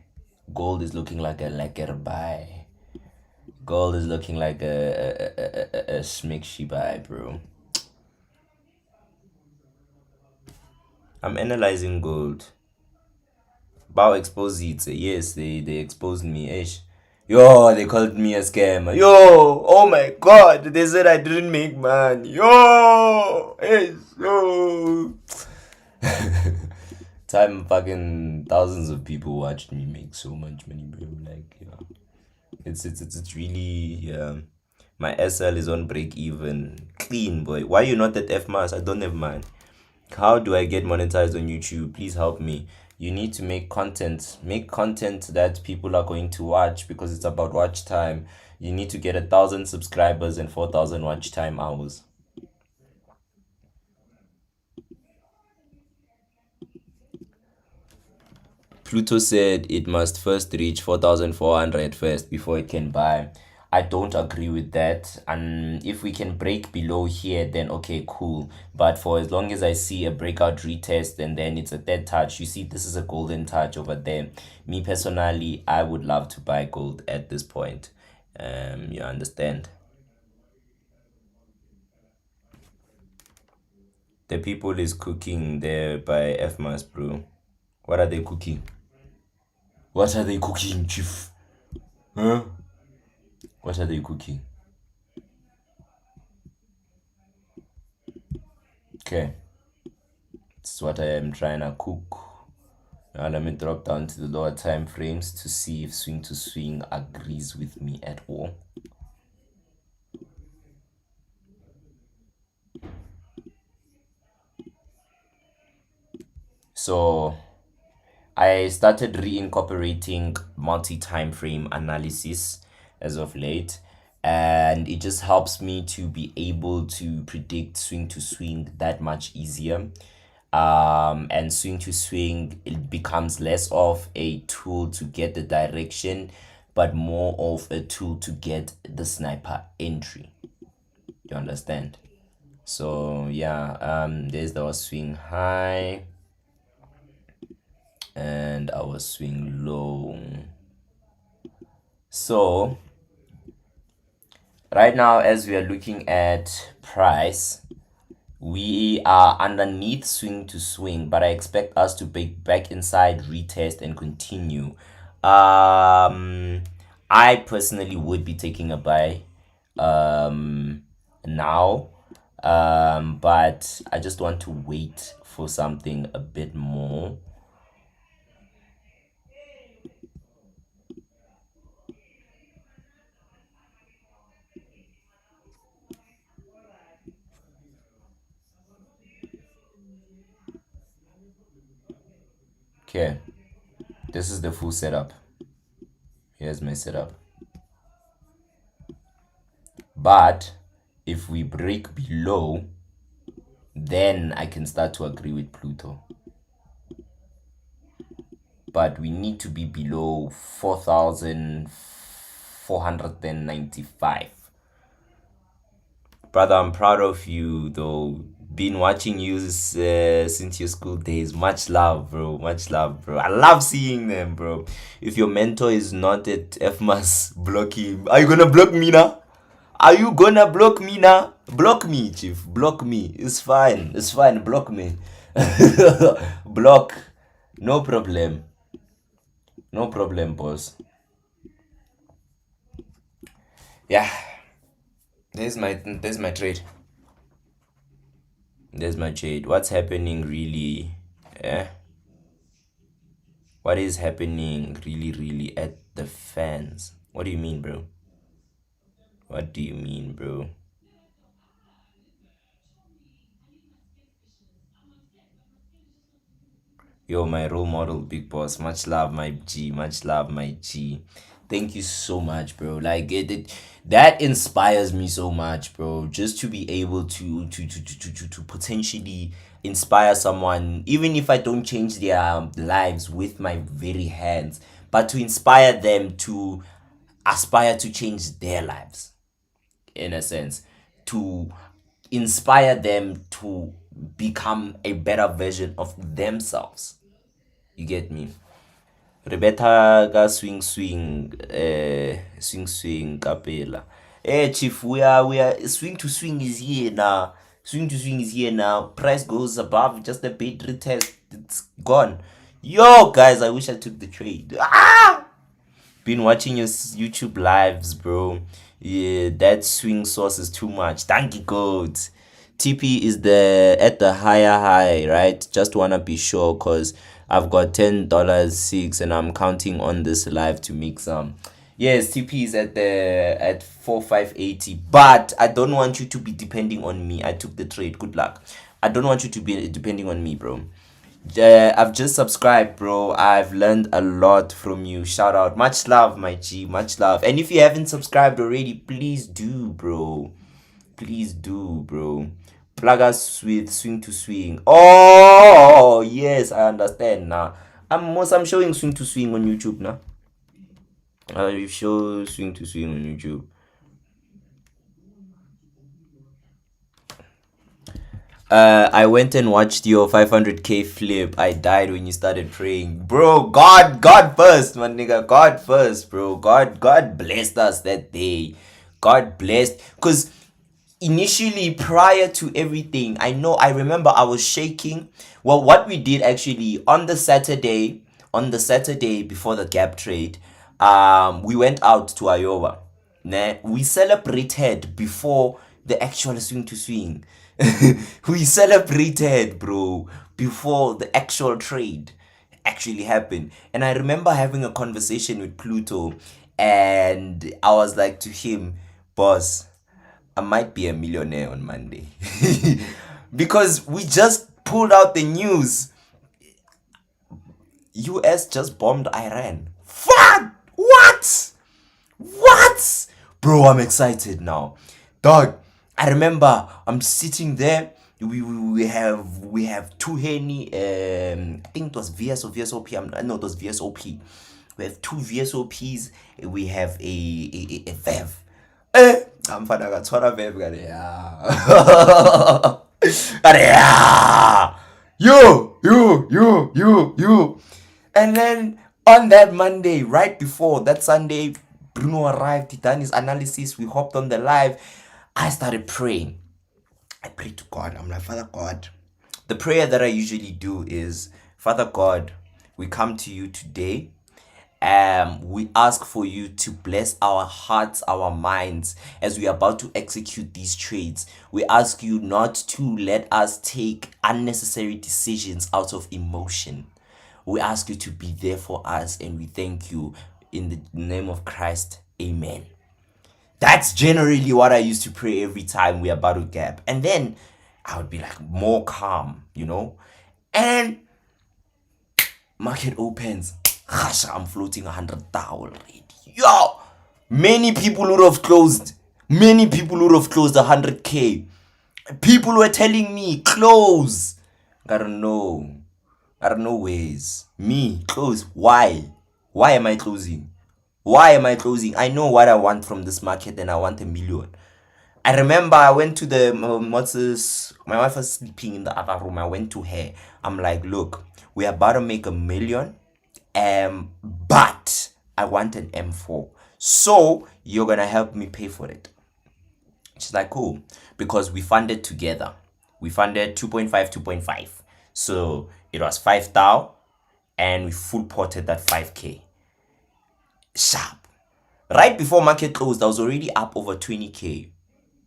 Gold is looking like a lekker buy. Gold is looking like a smikshy buy, bro. I'm analyzing gold. Bow exposed it. Yes, they exposed me. Ish. Yo, they called me a scammer. Yo, oh my god, they said I didn't make money. Yo, ish, yo. Time fucking thousands of people watched me make so much money, bro. Like, yeah, it's really my SL is on break even, clean boy. Why you not at FMAS? I don't have mine. How do I get monetized on YouTube? Please help me. You need to make content. Make content that people are going to watch because it's about watch time. You need to get 1,000 subscribers and 4,000 watch time hours. Pluto said it must first reach 4,400 first before it can buy. I don't agree with that. And if we can break below here, then okay, cool. But for as long as I see a breakout retest and then it's a dead touch, you see, this is a golden touch over there. Me personally, I would love to buy gold at this point. You understand? The people is cooking there by FMAS, bro. What are they cooking? What are they cooking, chief? Huh? What are they cooking? Okay, this is what I am trying to cook. Now let me drop down to the lower time frames to see if swing to swing agrees with me at all. So I started reincorporating multi-time frame analysis as of late, and it just helps me to be able to predict swing to swing that much easier. And swing to swing, it becomes less of a tool to get the direction, but more of a tool to get the sniper entry. You understand? So yeah, there's our swing high and our swing low. So right now, as we are looking at price, we are underneath swing to swing, but I expect us to be back inside, retest, and continue. I personally would be taking a buy now, but I just want to wait for something a bit more. Okay, this is the full setup. Here's my setup. But if we break below, then I can start to agree with Pluto. But we need to be below 4,495. Brother, I'm proud of you though. Been watching you since your school days. Much love, bro. Much love, bro. I love seeing them, bro. If your mentor is not at FMAS, block him. Are you gonna block me now? Are you gonna block me now? Block me, chief. Block me. It's fine. It's fine. Block me. Block. No problem. No problem, boss. Yeah. There's my trade. There's my trade. What's happening really? Eh? What is happening really at the fans? What do you mean, bro? What do you mean, bro? Yo, my role model, big boss. Much love, my G. Much love, my G. Thank you so much, bro. Like it that inspires me so much, bro. Just to be able to potentially inspire someone, even if I don't change their lives with my very hands, but to inspire them to aspire to change their lives, in a sense, to inspire them to become a better version of themselves. You get me? Rebecca ka swing kapela. Eh chief, we are swing to swing is here now. Swing to swing is here now. Price goes above just a bit retest. It's gone. Yo guys, I wish I took the trade. Ah! Been watching your YouTube lives, bro. Yeah, that swing source is too much. Thank you, God. TP is the at the higher high, right? Just wanna be sure, cause I've got $10 six, and I'm counting on this live to make some. Yes, TP is at 4580, but I don't want you to be depending on me. I took the trade. Good luck. I don't want you to be depending on me, bro. I've just subscribed, bro. I've learned a lot from you. Shout out. Much love, my G. Much love. And if you haven't subscribed already, please do, bro. Please do, bro. Plug us with swing to swing. Oh, yes, I understand now. I'm showing swing to swing on YouTube now. I show swing to swing on YouTube. I went and watched your 500k flip. I died when you started praying, bro. God first, my nigga. God first, bro. God blessed us that day. God blessed, cause initially, prior to everything, I remember I was shaking. Well, what we did actually on the Saturday before the gap trade, we went out to Iowa. Nah, we celebrated before the actual swing to swing. We celebrated, bro, before the actual trade actually happened. And I remember having a conversation with Pluto, and I was like to him, boss, I might be a millionaire on Monday. Because we just pulled out the news. US just bombed Iran. Fuck! What? What? Bro, I'm excited now. Dog, I remember I'm sitting there. We have two Henny, I think it was VS or VSOP. No, it was VSOP. We have two VSOPs. We have a VEV. I'm fine. I got 12 VEV. Yeah. You. And then on that Monday, right before that Sunday, Bruno arrived, he done his analysis, we hopped on the live. I started praying. I prayed to God. I'm like, Father God. The prayer that I usually do is, Father God, we come to you today. We ask for you to bless our hearts, our minds, as we are about to execute these trades. We ask you not to let us take unnecessary decisions out of emotion. We ask you to be there for us, and we thank you in the name of Christ. Amen. That's generally what I used to pray every time we are about to gap. And then I would be like more calm, And market opens. Gosh, I'm floating 100,000 already. Yo! Many people would have closed. Many people would have closed 100k. People were telling me, close. I don't know ways. Me, close. Why? Why am I closing? I know what I want from this market, and I want 1,000,000. I remember I went to the my wife was sleeping in the other room. I went to her. I'm like, look, we're about to make 1,000,000. But I want an M4. So you're gonna help me pay for it. She's like, cool. Because we funded together. We funded 2.5, 2.5. So it was 5,000, and we full ported that 5k. Sharp. Right before market closed, I was already up over 20k.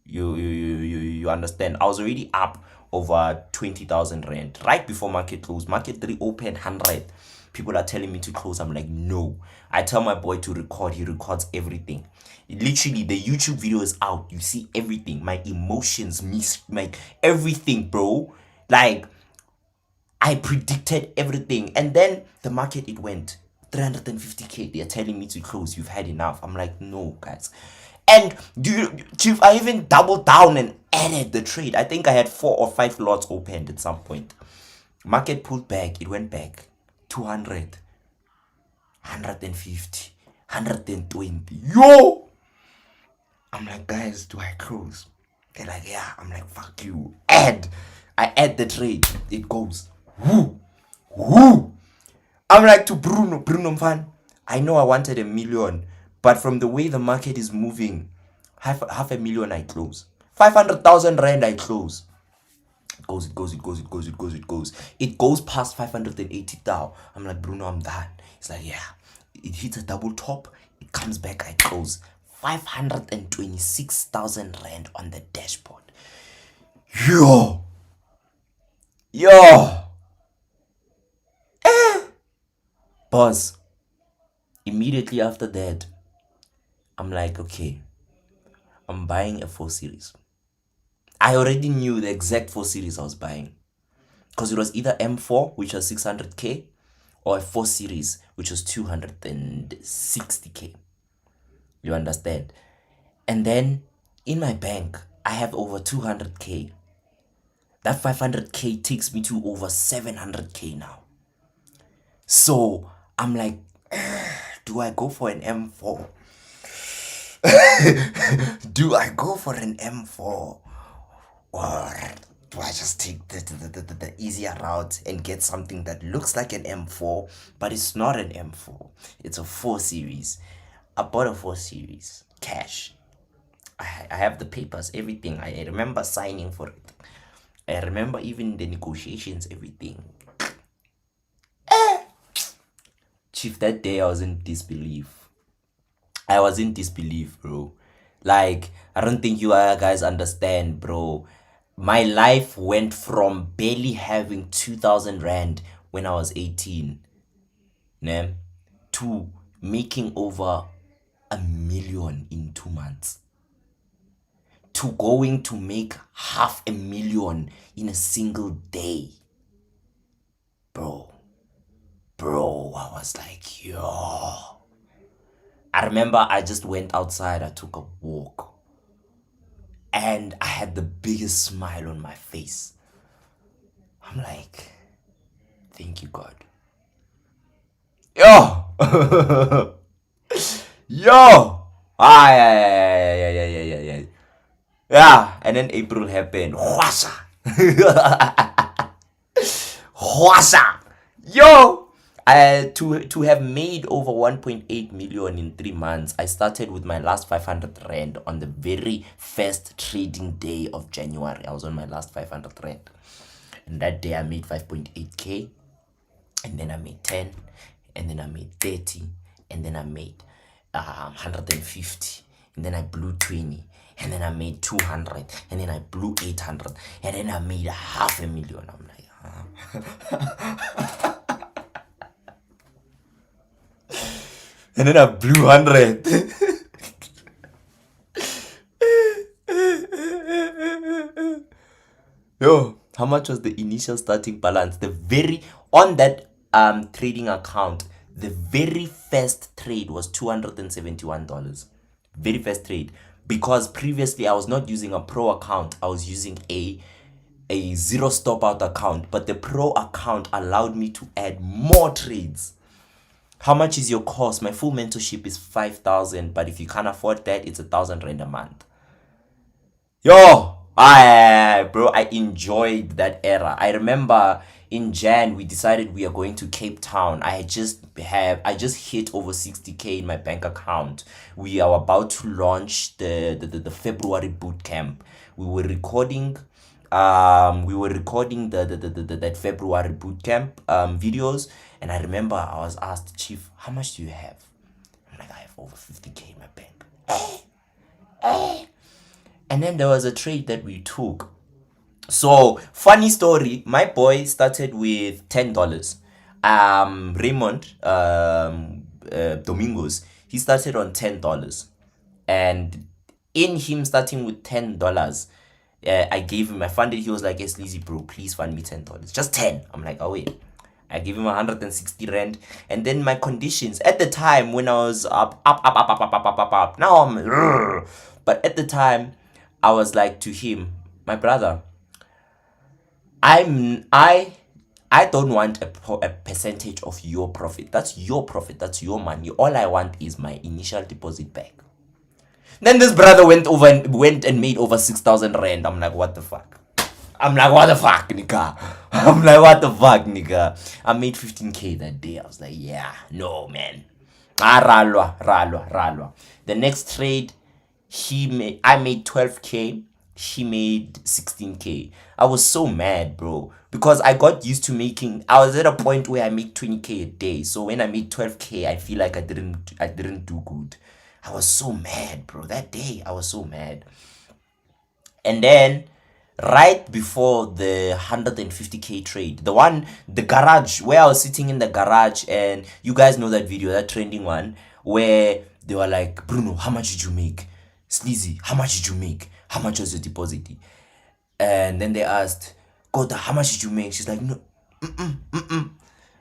You understand? I was already up over 20,000 rand. Right before market closed. Market 3 opened 100. People are telling me to close. I'm like, no. I tell my boy to record. He records everything. Literally, the YouTube video is out. You see everything. My emotions, my everything, bro. Like, I predicted everything. And then the market, it went 350K. They're telling me to close. You've had enough. I'm like, no, guys. And Chief, I even doubled down and added the trade. I think I had 4 or 5 lots opened at some point. Market pulled back. It went back. 200, 150, 120. Yo! I'm like, guys, do I close? They're like, yeah. I'm like, fuck you. Add. I add the trade. It goes. Woo! Woo! I'm like to Bruno Mfan. I know I wanted 1 million, but from the way the market is moving, half a million I close. 500,000 rand I close. It goes, it goes, it goes, it goes, it goes, it goes. It goes past 580,000. I'm like, Bruno, I'm done. It's like, yeah. It hits a double top. It comes back, I close. 526,000 rand on the dashboard. Yo! Yo! Boss. Immediately after that, I'm like, okay, I'm buying a 4 series. I already knew the exact 4 series I was buying. Because it was either M4, which was 600K, or a 4 series, which was 260K. You understand? And then in my bank, I have over 200K. That 500K takes me to over 700K now. So I'm like, do I go for an M4? Do I go for an M4? Or do I just take the easier route and get something that looks like an M4, but it's not an M4? It's a 4 series. I bought a 4 series. Cash. I have the papers, everything. I remember signing for it. I remember even the negotiations, everything. Chief, that day I was in disbelief. I was in disbelief, bro. Like, I don't think you guys understand, bro. My life went from barely having 2,000 rand when I was 18, né, to making over 1 million in 2 months. To going to make 500,000 in a single day. Bro, I was like, yo. I remember I just went outside, I took a walk, and I had the biggest smile on my face. I'm like, thank you, God. Yo! Yo! Yeah. Yeah, and then April happened. Hwasha! Hwasha! Yo! To have made over 1.8 million in 3 months, I started with my last 500 rand on the very first trading day of January. I was on my last 500 rand. And that day I made 5.8K. And then I made 10. And then I made 30. And then I made 150. And then I blew 20. And then I made 200. And then I blew 800. And then I made 500,000. I'm like, and then I blew 100. Yo, how much was the initial starting balance? On that trading account, the very first trade was $271. Very first trade. Because previously I was not using a pro account. I was using a zero stop out account. But the pro account allowed me to add more trades. How much is your course? My full mentorship is 5,000, but if you can't afford that, it's 1,000 rand a month. Yo, bro, I enjoyed that era. I remember in Jan we decided we are going to Cape Town. I just hit over 60K in my bank account. We are about to launch the February boot camp. We were recording that February boot camp videos, and I remember I was asked, Chief, how much do you have? I'm like, I have over 50K in my bank. And then there was a trade that we took. So, funny story, my boy started with $10. Raymond Domingos, he started on $10, and in him starting with $10, I gave him, I funded. He was like, "Yes, Lizzy, bro, please fund me $10, just 10." I'm like, "Oh wait." I give him 160 rand, and then my conditions at the time when I was up. Now I'm, but at the time, I was like to him, "My brother, I'm I don't want a percentage of your profit. That's your profit. That's your money. All I want is my initial deposit back." Then this brother went and made over 6,000 rand. I'm like, what the fuck? I'm like, what the fuck, nigga? I'm like, what the fuck, nigga? I made 15K that day. I was like, yeah, no, man. Ralwa. The next trade, I made 12K. He made 16K. I was so mad, bro, because I got used to making. I was at a point where I make 20K a day. So when I made 12K, I feel like I didn't do good. I was so mad, bro. That day, I was so mad. And then right before the 150K trade, the garage, where I was sitting in the garage, and you guys know that video, that trending one, where they were like, "Bruno, how much did you make? Sleazy, how much did you make? How much was your deposit?" And then they asked, "Kota, how much did you make?" She's like, "No."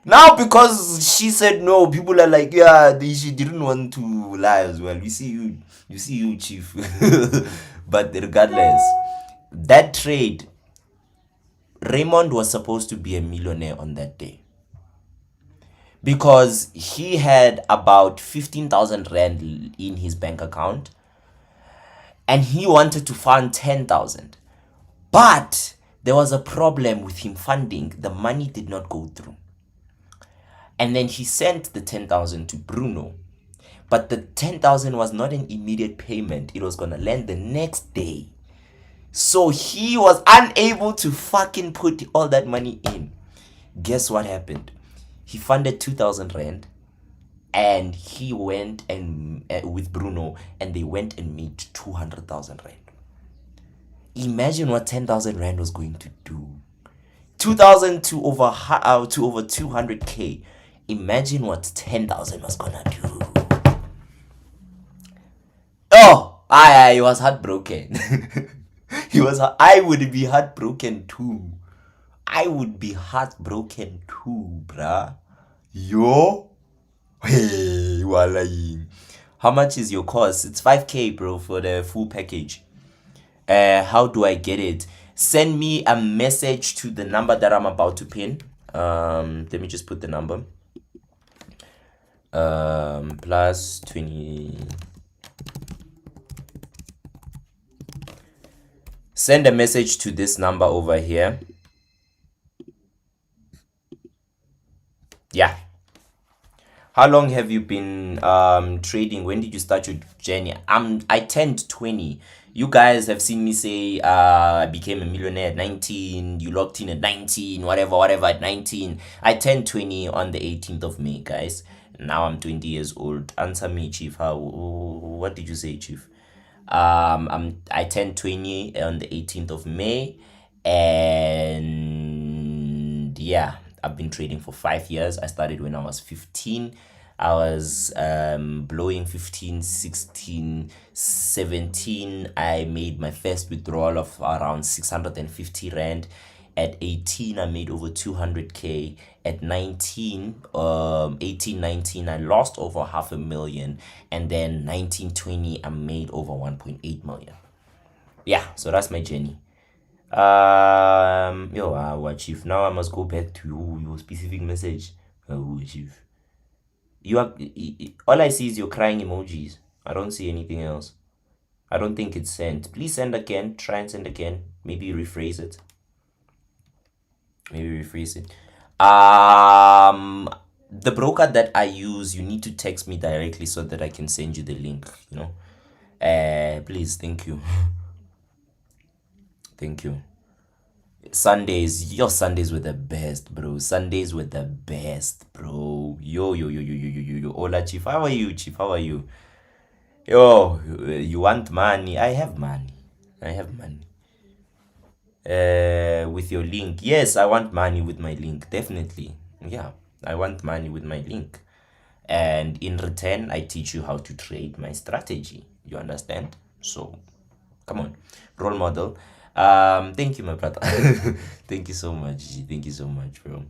Now, because she said no, people are like, "Yeah, she didn't want to lie as well." You see you, chief. But regardless, that trade, Raymond was supposed to be a millionaire on that day because he had about 15,000 rand in his bank account, and he wanted to fund 10,000. But there was a problem with him funding. The money did not go through. And then he sent the 10,000 to Bruno. But the 10,000 was not an immediate payment. It was going to land the next day. So he was unable to fucking put all that money in. Guess what happened? He funded 2,000 rand, and he went and with Bruno, and they went and made 200,000 rand. Imagine what 10,000 rand was going to do. 2,000 to over 200K. Imagine what 10,000 was gonna do. Oh, he was heartbroken. I would be heartbroken too. I would be heartbroken too, bruh. Yo. Hey, you are lying. How much is your cost? It's 5K, bro, for the full package. How do I get it? Send me a message to the number that I'm about to pin. Let me just put the number. Plus 20. Send a message to this number over here. Yeah. How long have you been trading? When did you start your journey? I turned 20. You guys have seen me say I became a millionaire at 19. You locked in at 19, whatever at 19. I turned 20 on the 18th of May, guys. Now I'm 20 years old. Answer me, Chief. What did you say, Chief? I turned 20 on the 18th of May, and yeah, I've been trading for 5 years. I started when I was 15. I was blowing 15, 16, 17. I made my first withdrawal of around 650 rand. At 18, I made over 200K. At 19, 19, I lost over 500,000. And then 19, 20, I made over 1.8 million. Yeah, so that's my journey. What, Chief? Now I must go back to your specific message. Chief. All I see is your crying emojis. I don't see anything else. I don't think it's sent. Please send again. Try and send again. Maybe rephrase it. The broker that I use, you need to text me directly so that I can send you the link, please. Thank you. Your Sundays were the best, bro. Yo. Hola, Chief. How are you, Chief? How are you? Yo, you want money? I have money. With your link. Yes, I want money with my link. Definitely. Yeah. I want money with my link. And in return, I teach you how to trade my strategy. You understand? So, come on, role model. Thank you, my brother. Thank you so much. Thank you so much, bro.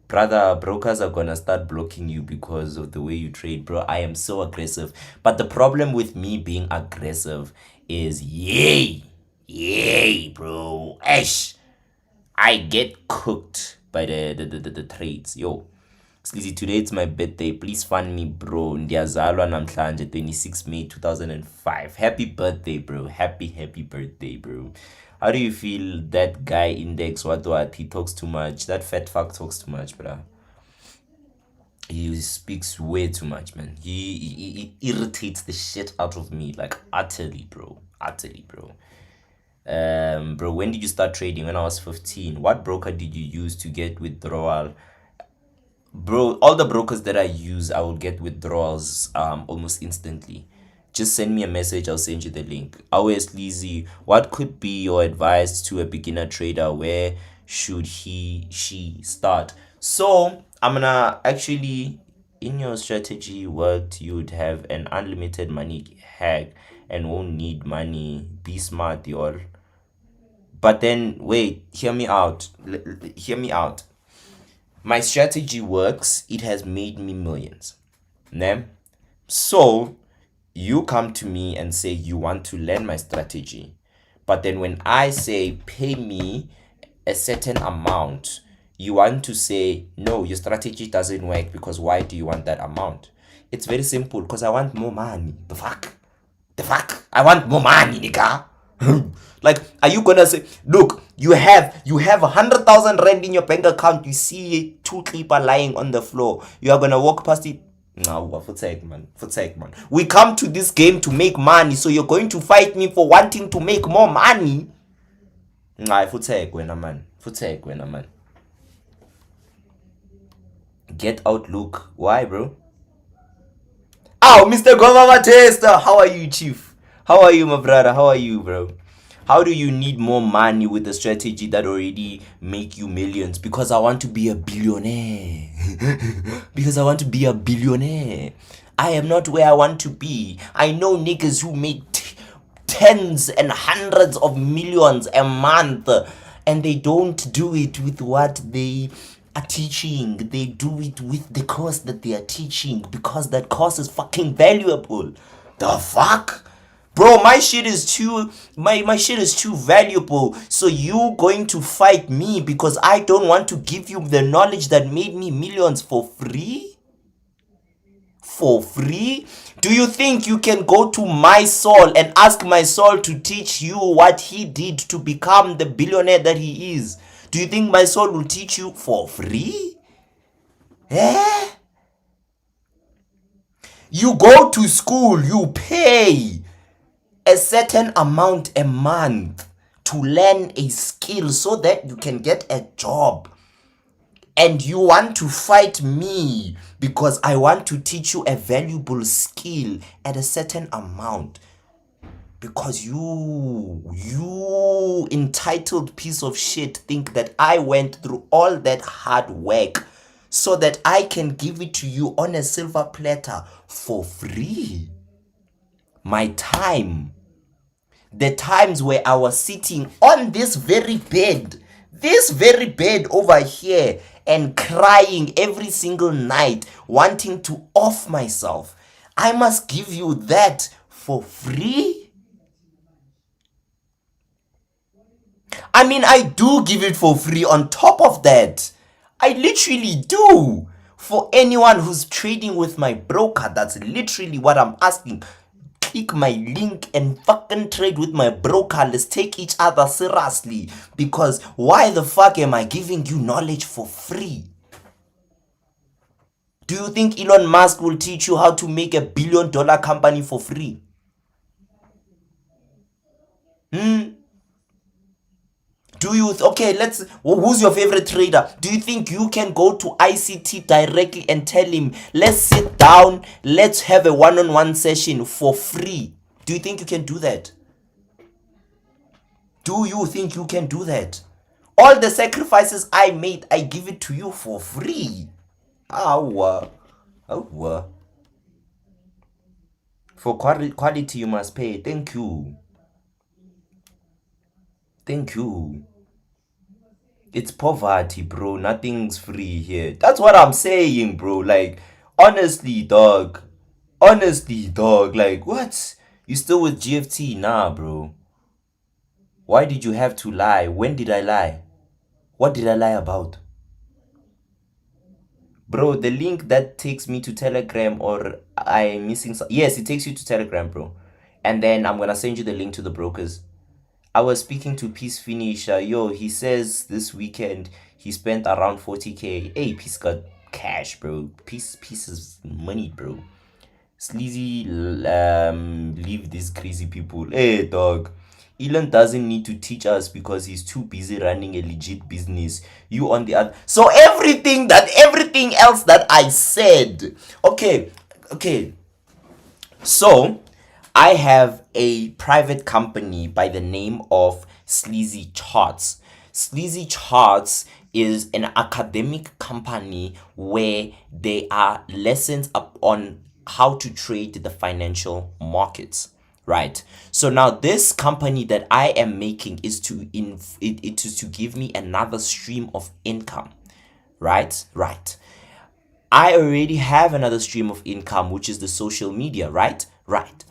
Brother, brokers are gonna start blocking you because of the way you trade, bro. I am so aggressive. But the problem with me being aggressive is, yay, bro. Ash. I get cooked by the trades. Yo, Sleazy, today it's my birthday. Please fund me, bro. Ndiyazalwa namhlanje, 26 May 2005. Happy birthday, bro. Happy birthday, bro. How do you feel that guy Index? What? He talks too much. That fat fuck talks too much, bro. He speaks way too much, man. He irritates the shit out of me, like utterly, bro. Utterly, bro. Bro, when did you start trading? When I was 15. What broker did you use to get withdrawal? Bro, all the brokers that I use, I will get withdrawals almost instantly. Just send me a message, I'll send you the link. Always Sleazy, what could be your advice to a beginner trader? Where should she start? So I'm gonna actually, in your strategy what you'd have an unlimited money hack and won't need money. Be smart, y'all. But then wait, hear me out. Hear me out. My strategy works. It has made me millions. Ne? So you come to me and say you want to learn my strategy. But then when I say pay me a certain amount, you want to say no, your strategy doesn't work because why do you want that amount? It's very simple, because I want more money. The fuck? The fuck? I want more money, nigga. Like, are you gonna say, look, you have 100,000 rand in your bank account, you see two clipper lying on the floor, you are gonna walk past it? No, for sake, man. We come to this game to make money, so you're going to fight me for wanting to make more money? Nah, for sake, man. Get Outlook. Why, bro? Oh, Mr. Government Tester. How are you, Chief? How are you, my brother? How are you, bro? How do you need more money with a strategy that already make you millions? Because I want to be a billionaire. Because I want to be a billionaire. I am not where I want to be. I know niggas who make tens and hundreds of millions a month, and they don't do it with what they are teaching. They do it with the course that they are teaching, because that course is fucking valuable. The fuck? Bro, my shit is too valuable. So you going to fight me because I don't want to give you the knowledge that made me millions for free? For free? Do you think you can go to my soul and ask my soul to teach you what he did to become the billionaire that he is? Do you think my soul will teach you for free? Eh? You go to school, you pay a certain amount a month to learn a skill so that you can get a job. And you want to fight me because I want to teach you a valuable skill at a certain amount. Because you entitled piece of shit think that I went through all that hard work so that I can give it to you on a silver platter for free. My time. The times where I was sitting on this very bed over here and crying every single night, wanting to off myself. I must give you that for free? I mean, I do give it for free on top of that. I literally do. For anyone who's trading with my broker, that's literally what I'm asking. Click my link and fucking trade with my broker. Let's take each other seriously. Because why the fuck am I giving you knowledge for free? Do you think Elon Musk will teach you how to make a $1 billion company for free? Do you, okay, who's your favorite trader? Do you think you can go to ICT directly and tell him, let's sit down, let's have a one-on-one session for free? Do you think you can do that? Do you think you can do that? All the sacrifices I made, I give it to you for free. Awa. Awa. For quality, you must pay. Thank you. Thank you. It's poverty, bro. Nothing's free here. That's what I'm saying, bro. Like, honestly, dog. Honestly, dog. Like, what? You still with GFT? Nah, bro. Why did you have to lie? When did I lie? What did I lie about? Bro, the link that takes me to Telegram, or I'm missing yes, it takes you to Telegram, bro. And then I'm gonna send you the link to the brokers. I was speaking to Peace Finisher. Yo, he says this weekend he spent around 40K. Hey, Peace got cash, bro. Peace is money, bro. Sleazy, leave these crazy people. Hey, dog. Elon doesn't need to teach us because he's too busy running a legit business. You on the other. So everything else that I said. Okay. So I have a private company by the name of Sleazy Charts. Sleazy Charts is an academic company where there are lessons up on how to trade the financial markets. Right. So now this company that I am making is it is to give me another stream of income. Right? Right. I already have another stream of income, which is the social media, right? Right.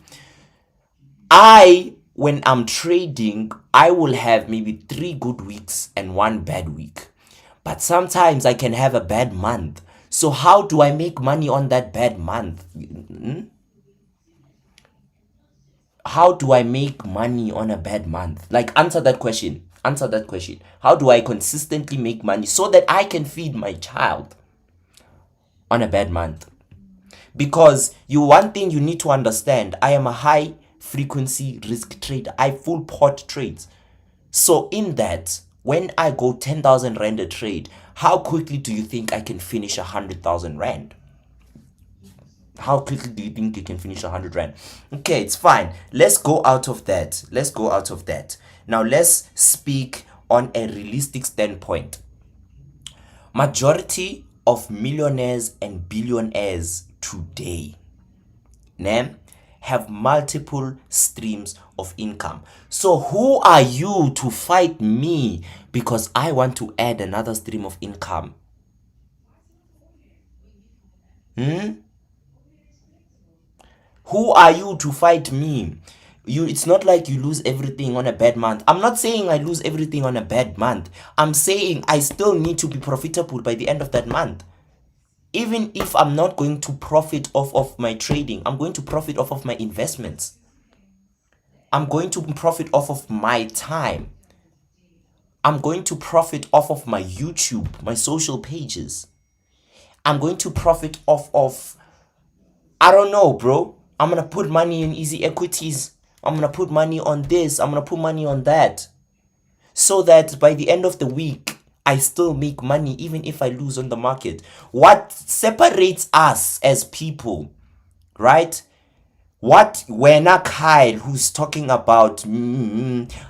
When I'm trading, I will have maybe 3 good weeks and 1 bad week. But sometimes I can have a bad month. So how do I make money on that bad month? How do I make money on a bad month? Like, answer that question. Answer that question. How do I consistently make money so that I can feed my child on a bad month? Because one thing you need to understand, I am a high frequency risk trader. I full pot trades. So in that, when I go 10,000 rand a trade, how quickly do you think I can finish 100,000 rand? How quickly do you think you can finish 100 rand? Okay, it's fine. Let's go out of that. Let's go out of that. Now let's speak on a realistic standpoint. Majority of millionaires and billionaires today have multiple streams of income. So who are you to fight me because I want to add another stream of income? Who are you to fight me? It's not like you lose everything on a bad month. I'm not saying I lose everything on a bad month. I'm saying I still need to be profitable by the end of that month. Even if I'm not going to profit off of my trading, I'm going to profit off of my investments. I'm going to profit off of my time. I'm going to profit off of my YouTube, my social pages. I'm going to profit off of, I don't know, bro. I'm going to put money in easy equities. I'm going to put money on this. I'm going to put money on that. So that by the end of the week, I still make money even if I lose on the market. What separates us as people, right? What Wena Kyle, who's talking about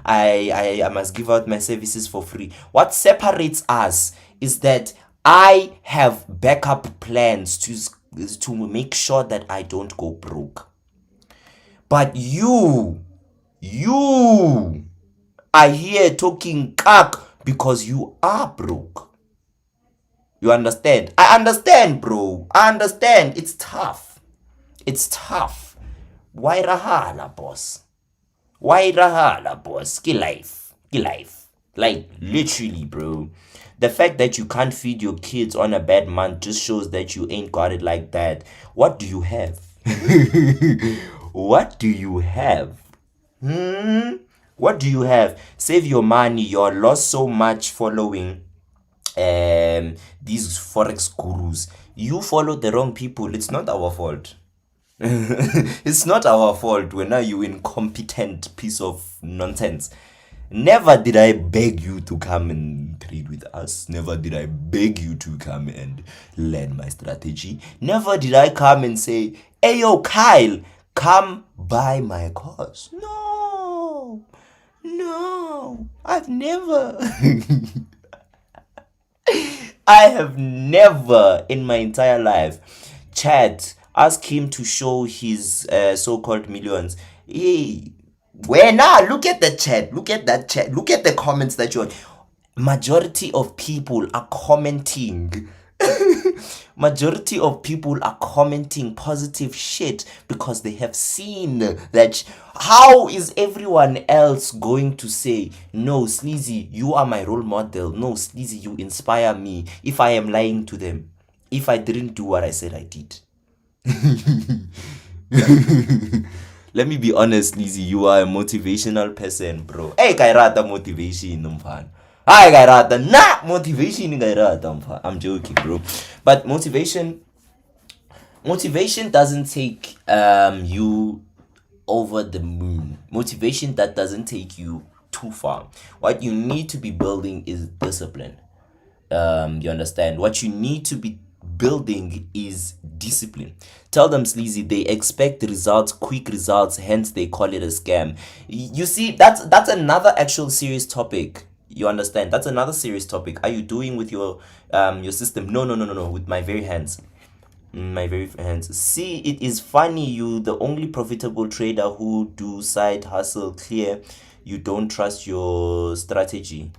I must give out my services for free. What separates us is that I have backup plans to make sure that I don't go broke. But you are here talking cack because you are broke. You understand? I understand, bro. I understand. It's tough. It's tough. Why rahala, boss? Why rahala, boss? Ki life. Ki life. Like, literally, bro. The fact that you can't feed your kids on a bad month just shows that you ain't got it like that. What do you have? What do you have? What do you have? Save your money. You're lost so much following these forex gurus. You follow the wrong people. It's not our fault. It's not our fault when are you incompetent piece of nonsense. Never did I beg you to come and trade with us. Never did I beg you to come and learn my strategy. Never did I come and say, hey yo Kyle, come buy my course. No, no, I've never. I have never in my entire life chat ask him to show his so-called millions. Hey, where now? Look at the chat. Look at that chat. Look at the comments that you're. Majority of people are commenting. Majority of people are commenting positive shit because they have seen that. How is everyone else going to say, no, Sleazy, you are my role model? No, Sleazy, you inspire me, if I am lying to them, if I didn't do what I said I did? Let me be honest, Lizzy. You are a motivational person, bro. Hey, kairata motivation, mfana. Hi, kairata. Nah, motivation, kairata, mfana. I'm joking, bro. But motivation doesn't take you over the moon. Motivation that doesn't take you too far. What you need to be building is discipline. You understand? What you need to be building is discipline. Tell them, Sleazy, they expect results, quick results, hence they call it a scam. You see, that's another actual serious topic. You understand? That's another serious topic. Are you doing with your system? No, no, no, no, no. With my very hands. My very hands. See, it is funny, you the only profitable trader who do side hustle. Clear you don't trust your strategy.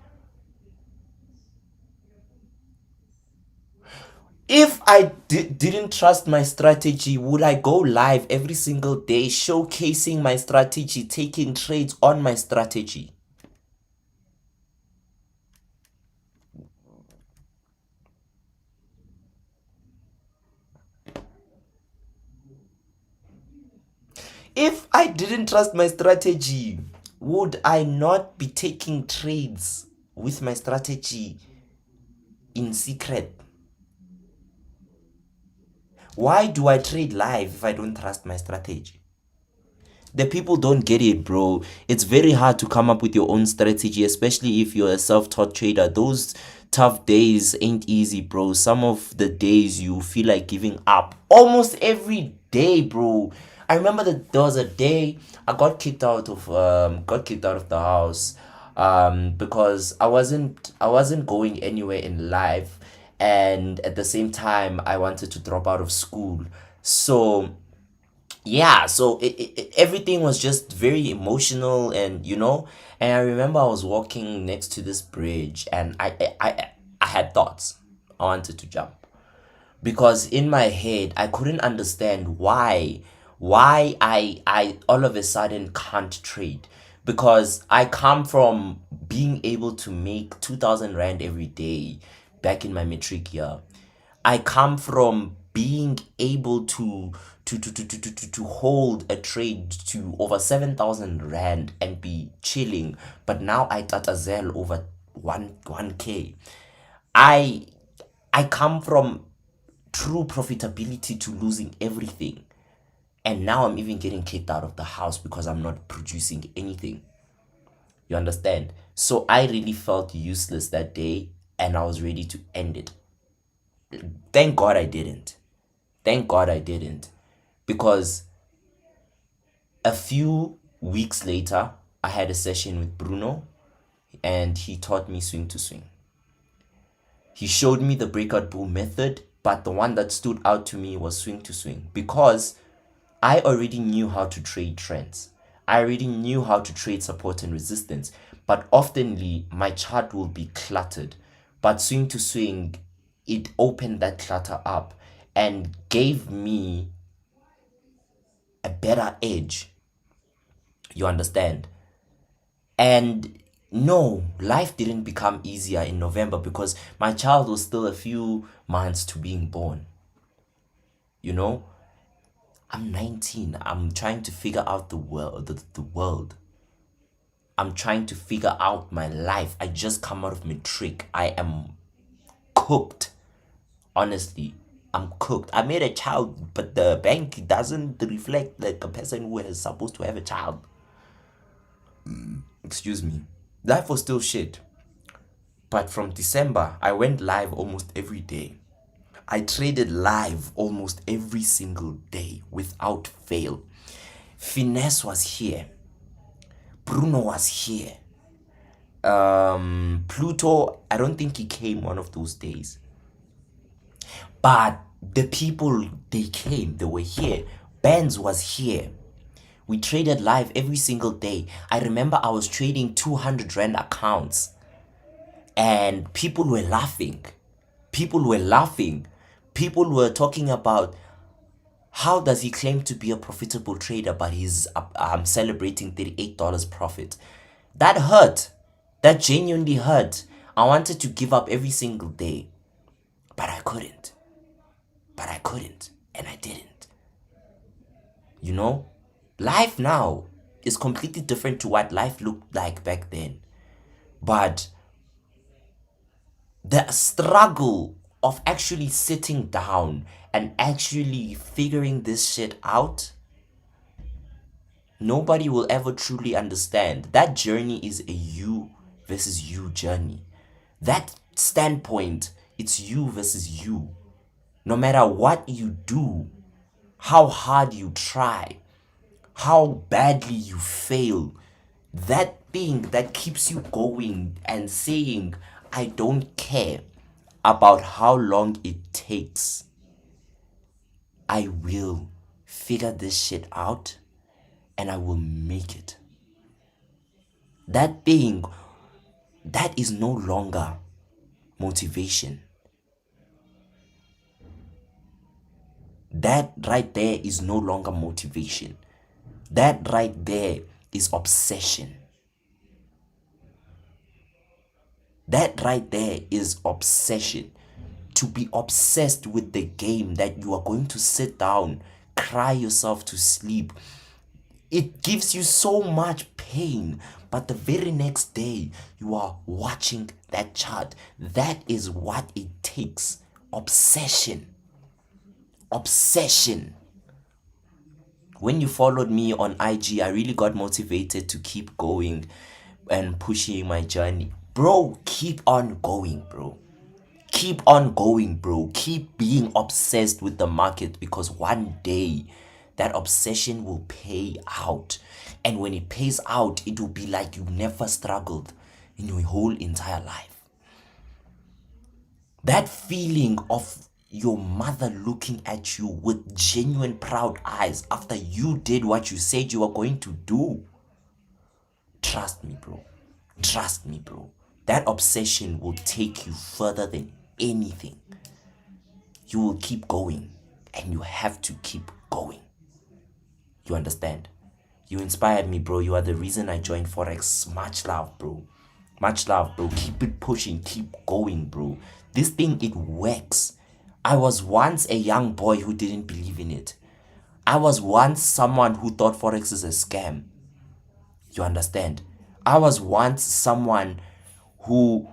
If I didn't trust my strategy, would I go live every single day showcasing my strategy, taking trades on my strategy? If I didn't trust my strategy, would I not be taking trades with my strategy in secret? Why do I trade live if I don't trust my strategy? The people don't get it, bro. It's very hard to come up with your own strategy, especially if you're a self-taught trader. Those tough days ain't easy, bro. Some of the days you feel like giving up. Almost every day, bro. I remember that there was a day I got kicked out of the house because I wasn't going anywhere in life, and at the same time I wanted to drop out of school. So yeah, so everything was just very emotional, and I remember I was walking next to this bridge, and I had thoughts. I wanted to jump because in my head I couldn't understand why I all of a sudden can't trade, because I come from being able to make 2000 rand every day back in my matric year. I come from being able to hold a trade to over 7,000 rand and be chilling, but now I tatazel over 1k. I I come from true profitability to losing everything. And now I'm even getting kicked out of the house because I'm not producing anything. You understand? So I really felt useless that day, and I was ready to end it. Thank God I didn't. Thank God I didn't. Because a few weeks later, I had a session with Bruno, and he taught me swing to swing. He showed me the breakout bull method, but the one that stood out to me was swing to swing, because I already knew how to trade trends. I already knew how to trade support and resistance, but oftenly my chart will be cluttered. But swing to swing, it opened that clutter up and gave me a better edge. You understand? And no, life didn't become easier in November because my child was still a few months to being born. You know, I'm 19. I'm trying to figure out the world. I'm trying to figure out my life. I just come out of matric. I am cooked. Honestly, I'm cooked. I made a child, but the bank doesn't reflect like a person who is supposed to have a child. Excuse me. Life was still shit. But from December, I went live almost every day. I traded live almost every single day without fail. Finesse was here. Bruno was here. Pluto, I don't think he came one of those days. But the people, they came, they were here. Benz was here. We traded live every single day. I remember I was trading 200 Rand accounts and people were laughing. People were laughing. People were talking about how does he claim to be a profitable trader but he's celebrating $38 profit. That hurt. That genuinely hurt. I wanted to give up every single day, but I couldn't. And I didn't. You know? Life now is completely different to what life looked like back then. But the struggle of actually sitting down and actually figuring this shit out, nobody will ever truly understand. That journey is a you versus you journey. That standpoint, it's you versus you. No matter what you do, how hard you try, how badly you fail, that thing that keeps you going and saying, I don't care about how long it takes. I will figure this shit out and I will make it. That thing, that is no longer motivation. That right there is no longer motivation. That right there is obsession. That right there is obsession. To be obsessed with the game that you are going to sit down, cry yourself to sleep. It gives you so much pain, but the very next day you are watching that chart. That is what it takes. Obsession. Obsession. When you followed me on IG, I really got motivated to keep going and pushing my journey. Bro, keep on going, bro. Keep on going, bro. Keep being obsessed with the market, because one day that obsession will pay out. And when it pays out, it will be like you never struggled in your whole entire life. That feeling of your mother looking at you with genuine proud eyes after you did what you said you were going to do. Trust me, bro. Trust me, bro. That obsession will take you further than anything. You will keep going, and you have to keep going. You understand? You inspired me, bro. You are the reason I joined Forex. Much love, bro. Much love, bro. Keep it pushing. Keep going, bro. This thing, it works. I was once a young boy who didn't believe in it. I was once someone who thought Forex is a scam. You understand? I was once someone who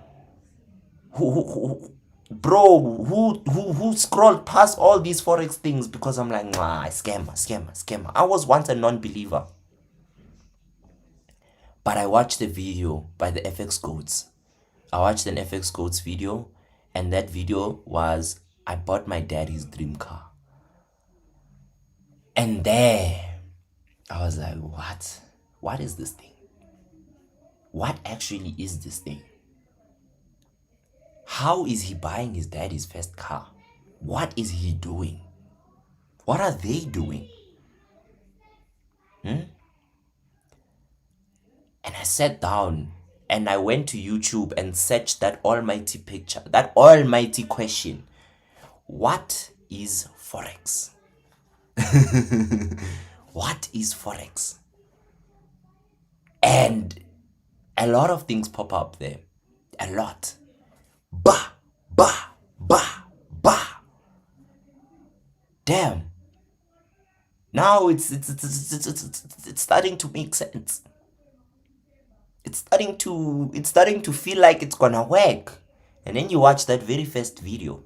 scrolled past all these Forex things because I'm like, nah, scammer. I was once a non-believer. But I watched a video by the FX Goats. I watched an FX Goats video, and that video was, I bought my daddy's dream car. And there, I was like, what? What is this thing? What actually is this thing? How is he buying his daddy's first car? What is he doing? What are they doing? And I sat down and I went to YouTube and searched that almighty picture, that almighty question. What is Forex? What is Forex? And a lot of things pop up there. A lot. Bah. Damn. Now it's starting to make sense. It's starting to feel like it's gonna work. And then you watch that very first video.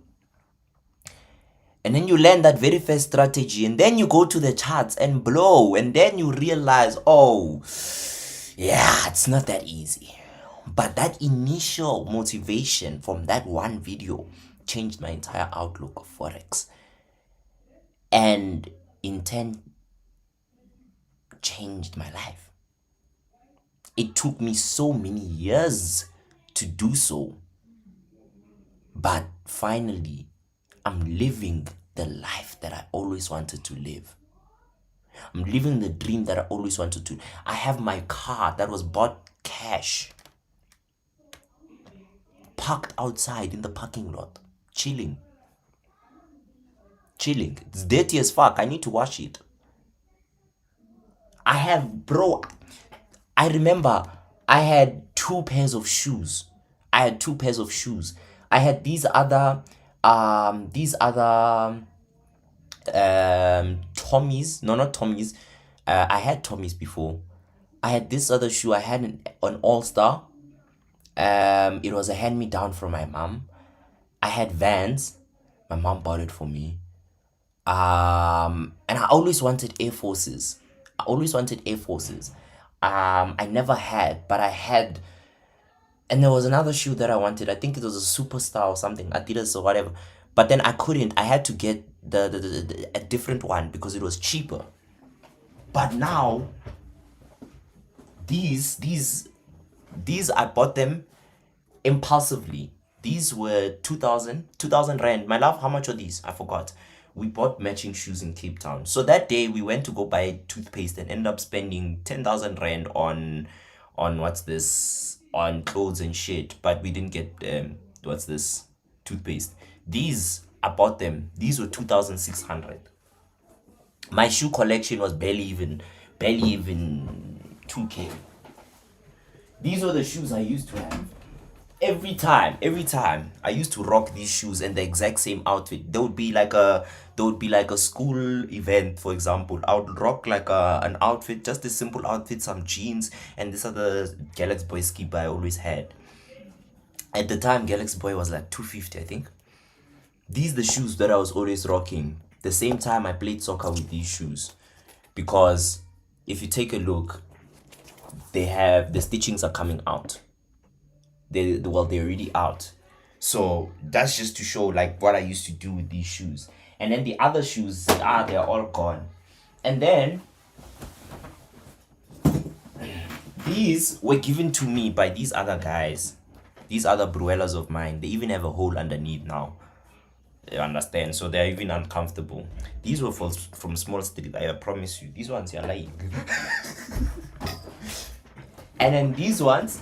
And then you learn that very first strategy, and then you go to the charts and blow, and then you realize, oh, yeah, it's not that easy. But that initial motivation from that one video changed my entire outlook of Forex. And in turn, changed my life. It took me so many years to do so. But finally, I'm living the life that I always wanted to live. I'm living the dream that I always wanted to. I have my car that was bought cash, parked outside in the parking lot, chilling. Chilling. It's dirty as fuck. I need to wash it. I have, bro. I remember I had two pairs of shoes. I had two pairs of shoes. I had these other Tommies. No, not Tommies. I had Tommies before. I had this other shoe. I had an All Star. It was a hand me down from my mom. I had Vans. My mom bought it for me. And I always wanted Air Forces. I always wanted Air Forces. I never had, but I had. And there was another shoe that I wanted. I think it was a Superstar or something, Adidas or whatever. But then I couldn't. I had to get a different one because it was cheaper. But now, these I bought them impulsively. These were 2000 rand. My love, how much are these? I forgot. We bought matching shoes in Cape Town. So that day we went to go buy toothpaste and ended up spending 10,000 rand on what's this, on clothes and shit. But we didn't get what's this, toothpaste. These I bought them. These were 2,600. My shoe collection was barely even 2K. These were the shoes I used to have. Every time I used to rock these shoes and the exact same outfit. There would be like a school event, for example. I would rock like an outfit, just a simple outfit, some jeans, and this other Galaxy Boy ski I always had. At the time, Galaxy Boy was like 250, I think. These the shoes that I was always rocking. The same time I played soccer with these shoes, because if you take a look, the stitchings are coming out. They're already out. So that's just to show like what I used to do with these shoes. And then the other shoes, they're all gone. And then these were given to me by these other guys, these other bruellas of mine. They even have a hole underneath now. You understand? So they're even uncomfortable. These were from Small Street. I promise you. These ones you're lying. And then these ones,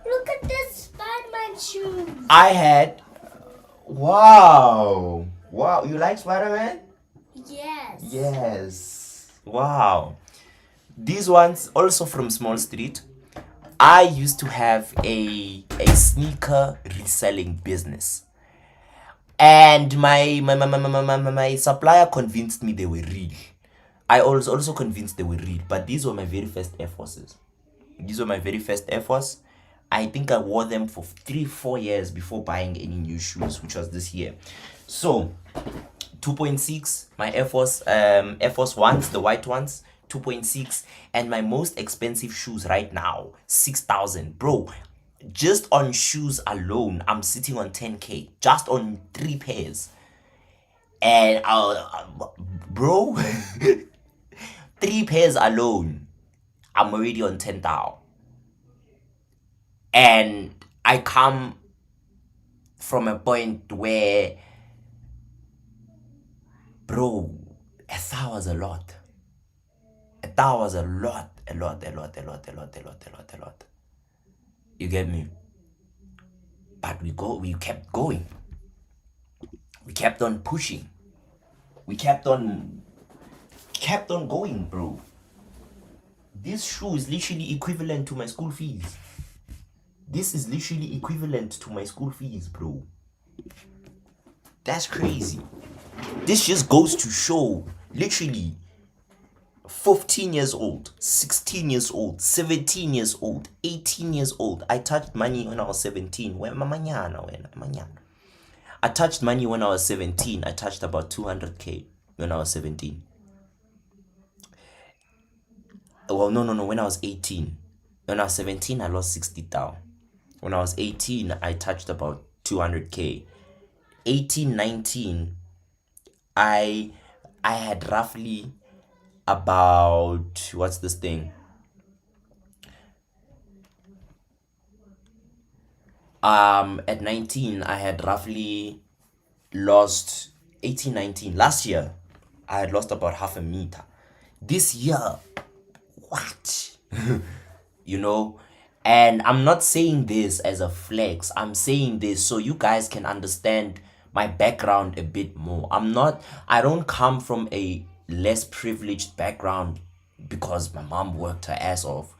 Look at this Spider-Man shoes. I had. Wow. Wow. You like Spider-Man? Yes. Yes. Wow. These ones also from Small Street. I used to have a sneaker reselling business. And my supplier convinced me they were real. I was also convinced they were real, but these were my very first Air Forces. These were my very first Air Force. I think I wore them for 3-4 years before buying any new shoes, which was this year. So 2.6, my Air Force Ones, the white ones, 2.6, and my most expensive shoes right now, 6,000, bro. Just on shoes alone, I'm sitting on 10K, just on 3 pairs. And bro, 3 pairs alone, I'm already on 10,000. And I come from a point where, bro, 1,000 was a lot. 1,000 was a lot. You get me? But we kept going. We kept on pushing. We kept on going, bro. This shoe is literally equivalent to my school fees. This is literally equivalent to my school fees, bro. That's crazy. This just goes to show, literally, 15 years old, 16 years old, 17 years old, 18 years old. I touched money when I was 17. I touched money when I was 17. I touched about 200K when I was 17. Well, no, when I was 18. When I was 17, I lost 60,000. When I was 18, I touched about 200K. 18, 19, I had roughly about, what's this thing? At 19, I had roughly lost 18, 19. Last year, I had lost about half a meter. This year, what? you know? And I'm not saying this as a flex. I'm saying this so you guys can understand my background a bit more. I don't come from a less privileged background because my mom worked her ass off.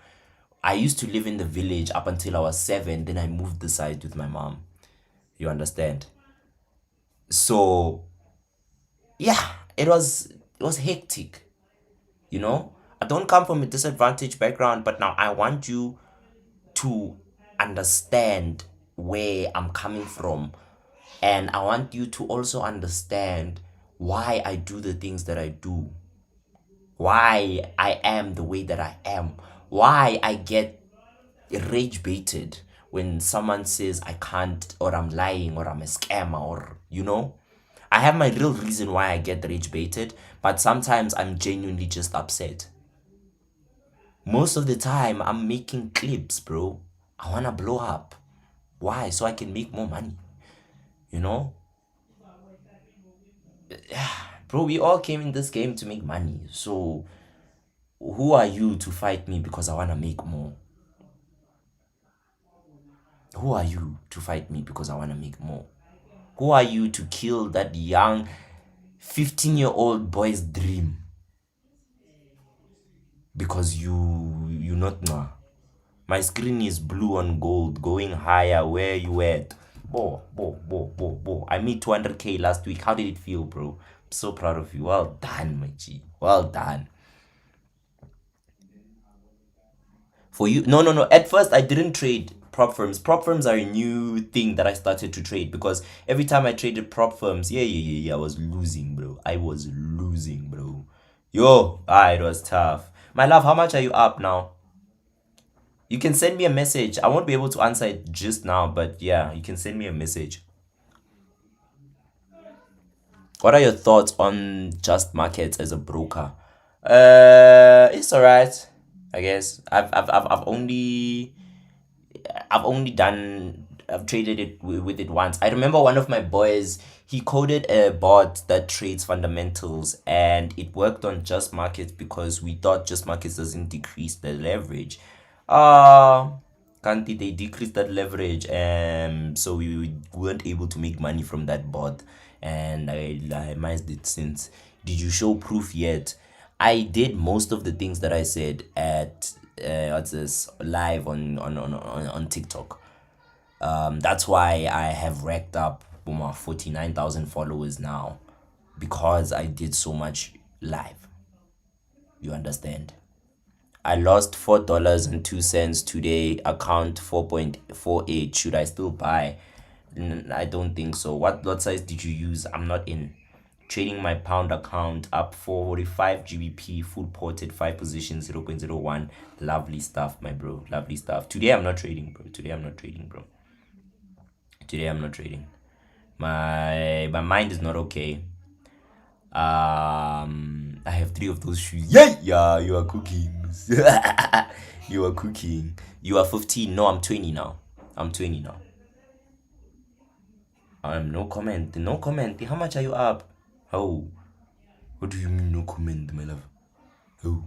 I used to live in the village up until I was 7, then I moved the side with my mom. You understand? So, yeah, it was hectic, you know? I don't come from a disadvantaged background, but now I want you to understand where I'm coming from. And I want you to also understand why I do the things that I do, why I am the way that I am, why I get rage baited when someone says I can't, or I'm lying, or I'm a scammer, or I have my real reason why I get rage baited, but sometimes I'm genuinely just upset. Most of the time, I'm making clips, bro. I wanna blow up. Why? So I can make more money. You know? Bro, we all came in this game to make money. So who are you to fight me because I wanna make more? Who are you to fight me because I wanna make more? Who are you to kill that young 15-year-old boy's dream because you not nah. My screen is blue on gold, going higher. Where you at? Bo. I made 200K last week. How did it feel, bro? I'm so proud of you. Well done, my G. Well done. For you, no. At first, I didn't trade prop firms. Prop firms are a new thing that I started to trade because every time I traded prop firms, yeah, I was losing, bro. I was losing, bro. It was tough. My love, how much are you up now? You can send me a message. I won't be able to answer it just now, but yeah, you can send me a message. What are your thoughts on just markets as a broker? It's alright. I guess I've traded it with it once. I remember one of my boys, he coded a bot that trades fundamentals and it worked on just markets because we thought just markets doesn't decrease the leverage. Uh can't they decrease that leverage? So we weren't able to make money from that bot, and I missed it since. Did you show proof yet? I did most of the things that I said at what's this live on TikTok. That's why I have racked up 49,000 followers now because I did so much live. You understand? I lost $4.02 today. Account 4.48. Should I still buy? I don't think so. What size did you use? I'm not in. Trading my pound account up 445 GBP, full ported, 5 positions, 0.01. Lovely stuff, my bro. Lovely stuff. Today I'm not trading, bro. Today I'm not trading, bro. Today I'm not trading. My mind is not okay. I have 3 of those shoes. Yeah, you are cooking. You are cooking. You are 15. No, I'm 20 now. I'm 20 now. No comment. No comment. How much are you up? Oh. What do you mean no comment, my love? Oh.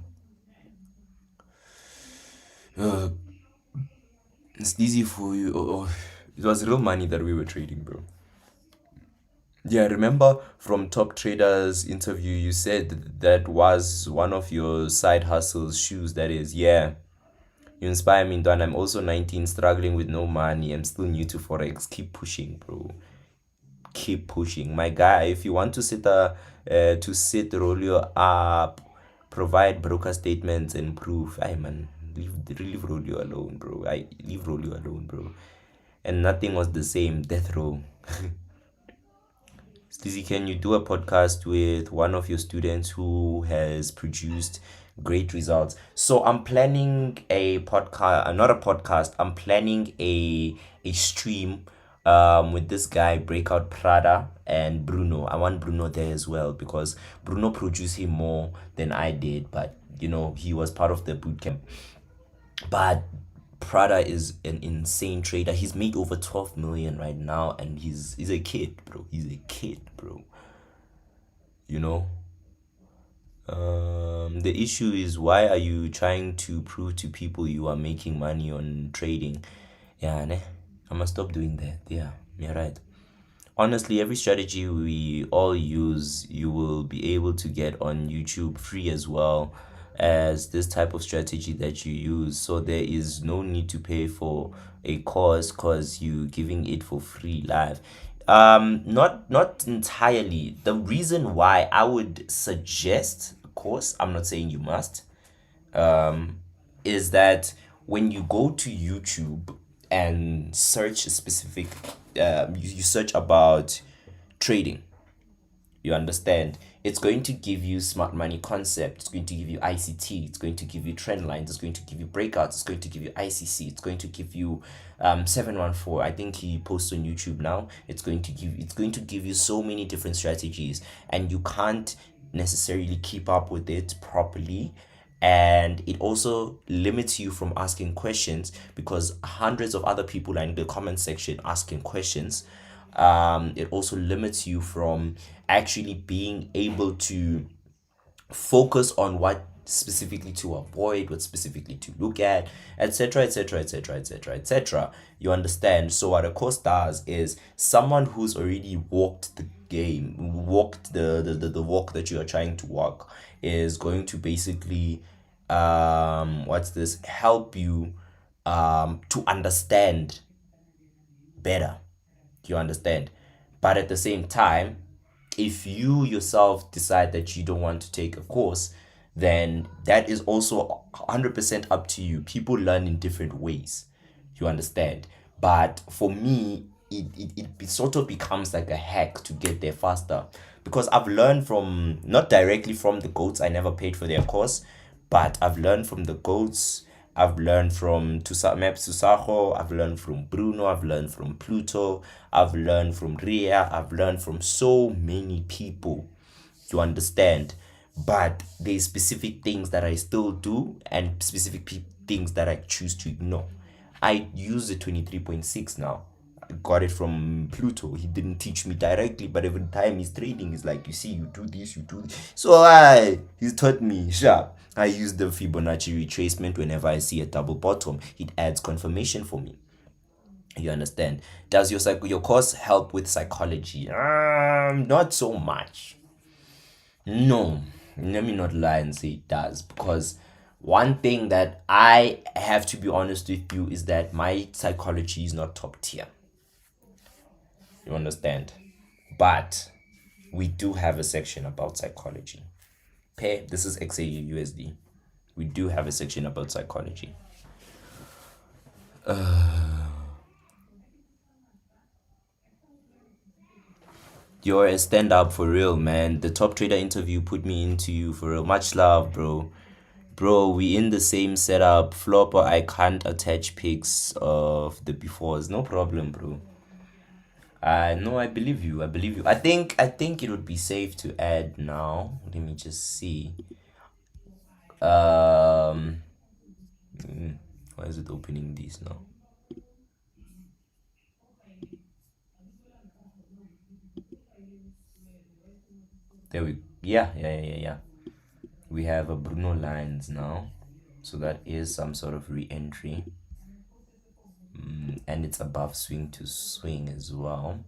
Uh, it's easy for you. Oh. It was real money that we were trading, bro. Yeah, remember from Top Traders interview, you said that was one of your side hustles, shoes, that is. Yeah. You inspire me, Don. I'm also 19, struggling with no money. I'm still new to Forex. Keep pushing, bro. Keep pushing. My guy, if you want to sit Rolio up, provide broker statements and proof. I man, leave Rolio alone, bro. I leave Rolio alone, bro. And nothing was the same. Death row. Stizzy, can you do a podcast with one of your students who has produced great results? So I'm planning a podcast, not a podcast. I'm planning a stream with this guy, Breakout Prada, and Bruno. I want Bruno there as well because Bruno produced him more than I did, but he was part of the boot camp. But Prada is an insane trader. He's made over 12 million right now, and he's a kid, bro. He's a kid, bro. You know. The issue is, why are you trying to prove to people you are making money on trading? Yeah, ne? I must stop doing that. Yeah, you're right. Honestly, every strategy we all use, you will be able to get on YouTube free as well as this type of strategy that you use. So there is no need to pay for a course because you giving it for free live. Not entirely. The reason why I would suggest a course, I'm not saying you must, is that when you go to YouTube and search a specific, you search about trading, you understand, it's going to give you smart money concept, it's going to give you ICT, it's going to give you trend lines, it's going to give you breakouts, it's going to give you ICC, it's going to give you 714. I think he posts on YouTube now. It's going to give you so many different strategies, and you can't necessarily keep up with it properly, and it also limits you from asking questions because hundreds of other people are in the comment section asking questions. It also limits you from actually being able to focus on what specifically to avoid, what specifically to look at, etc., etc., etc., etc., etc. You understand? So what a course does is, someone who's already walked the game, walked the walk that you are trying to walk, is going to basically what's this, help you to understand better. You understand? But at the same time, if you yourself decide that you don't want to take a course, then that is also 100% up to you. People learn in different ways. You understand? But for me, it sort of becomes like a hack to get there faster, because I've learned from, not directly from the goats, I never paid for their course, but I've learned from the goats. I've learned from Maps Tusaho, I've learned from Bruno, I've learned from Pluto, I've learned from Ria, I've learned from so many people. You understand? But there's specific things that I still do, and specific things that I choose to ignore. I use the 23.6 now. I got it from Pluto. He didn't teach me directly, but every time he's trading, he's like, you see, you do this, you do this. So he's taught me sharp. I use the Fibonacci retracement whenever I see a double bottom. It adds confirmation for me. You understand? Does your course help with psychology? Not so much. No, let me not lie and say it does, because one thing that I have to be honest with you is that my psychology is not top tier. You understand? But we do have a section about psychology. Pay, this is XAU USD. We do have a section about psychology. You're a stand up for real, man. The top trader interview put me into you for real. Much love, bro. Bro, we in the same setup. Flopper, I can't attach pics of the befores. No problem, bro. No, I believe you. I believe you. I think it would be safe to add now. Let me just see. Um, why is it opening these now? There we. Yeah. We have a Bruno lines now, so that is some sort of re-entry, and it's above swing to swing as well.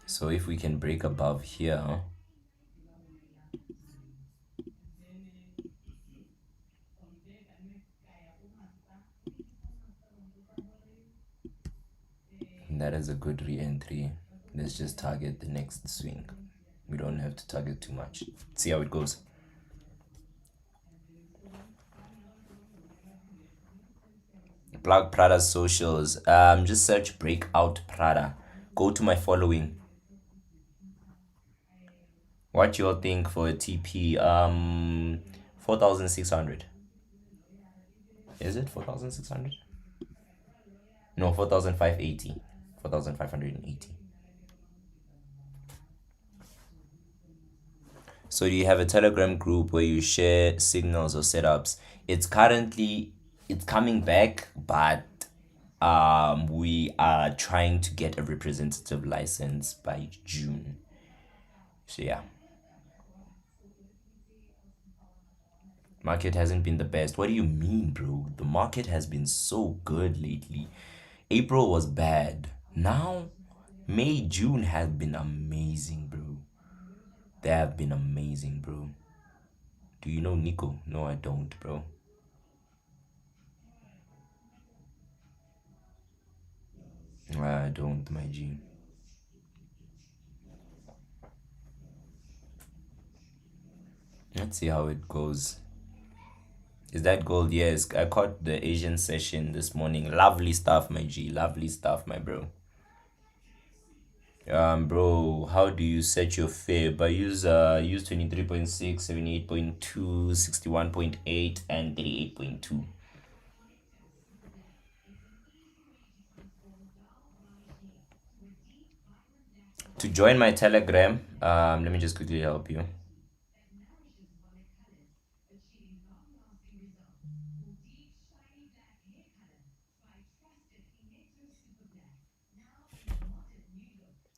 So if we can break above here, that is a good re-entry. Let's just target the next swing. We don't have to target too much. See how it goes. Plug Prada's socials. Just search Breakout Prada. Go to my following. What you all think for a TP? 4,600. Is it 4,600? No, 4,580. 4,580. So you have a Telegram group where you share signals or setups. It's coming back, but we are trying to get a representative license by June. So yeah, market hasn't been the best. What do you mean, bro? The market has been so good lately. April was bad. Now, May, June have been amazing, bro. They have been amazing, bro. Do you know Nico? No, I don't, bro. I don't, my G. Let's see how it goes. Is that gold? Yes, I caught the Asian session this morning. Lovely stuff, my G. Lovely stuff, my bro. Bro, how do you set your fib? I use 23.6, 78.2, 61.8, and 38.2. To join my Telegram, let me just quickly help you.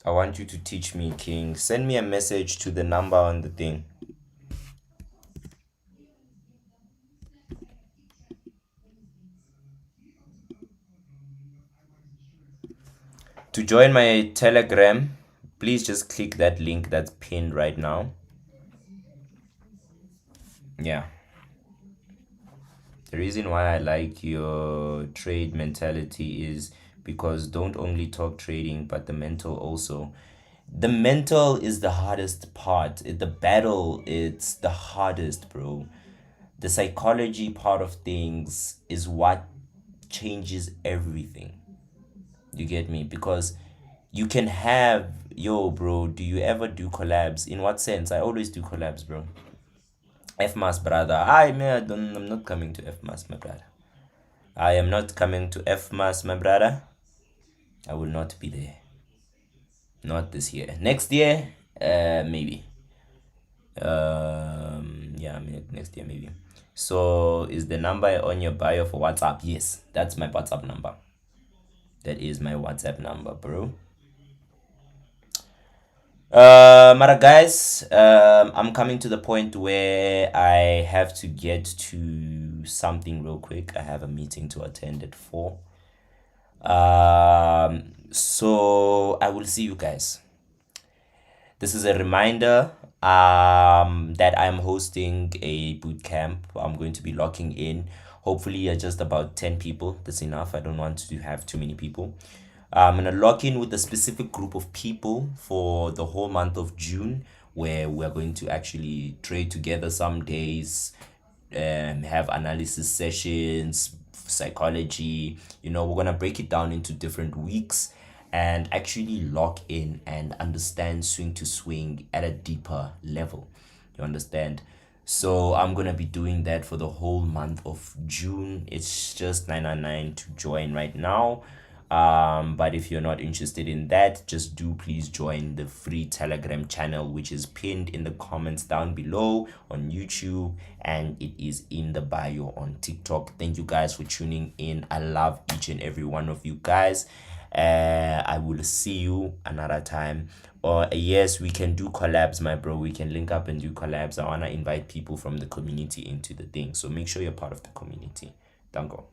I want you to teach me, King. Send me a message to the number on the thing. To join my Telegram, please just click that link that's pinned right now. Yeah. The reason why I like your trade mentality is because don't only talk trading, but the mental also. The mental is the hardest part. The battle, it's the hardest, bro. The psychology part of things is what changes everything. You get me? Because you can have, yo, bro, do you ever do collabs? In what sense? I always do collabs, bro. FMAS, brother. I'm not coming to FMAS, my brother. I am not coming to FMAS, my brother. I will not be there. Not this year. Next year, maybe. Yeah, I mean, next year maybe. So, is the number on your bio for WhatsApp? Yes, that's my WhatsApp number. That is my WhatsApp number, bro. Mara guys, I'm coming to the point where I have to get to something real quick. I have a meeting to attend at 4. So I will see you guys. This is a reminder that I'm hosting a boot camp. I'm going to be locking in. Hopefully, just about 10 people. That's enough. I don't want to have too many people. I'm going to lock in with a specific group of people for the whole month of June, where we're going to actually trade together some days, have analysis sessions, psychology. We're going to break it down into different weeks and actually lock in and understand swing to swing at a deeper level. You understand? So I'm gonna be doing that for the whole month of June. It's just 999 to join right now. But if you're not interested in that, just do please join the free Telegram channel, which is pinned in the comments down below on YouTube, and it is in the bio on TikTok. Thank you guys for tuning in. I love each and every one of you guys. I will see you another time. Or yes, we can do collabs, my bro. We can link up and do collabs. I wanna invite people from the community into the thing. So make sure you're part of the community. Dango.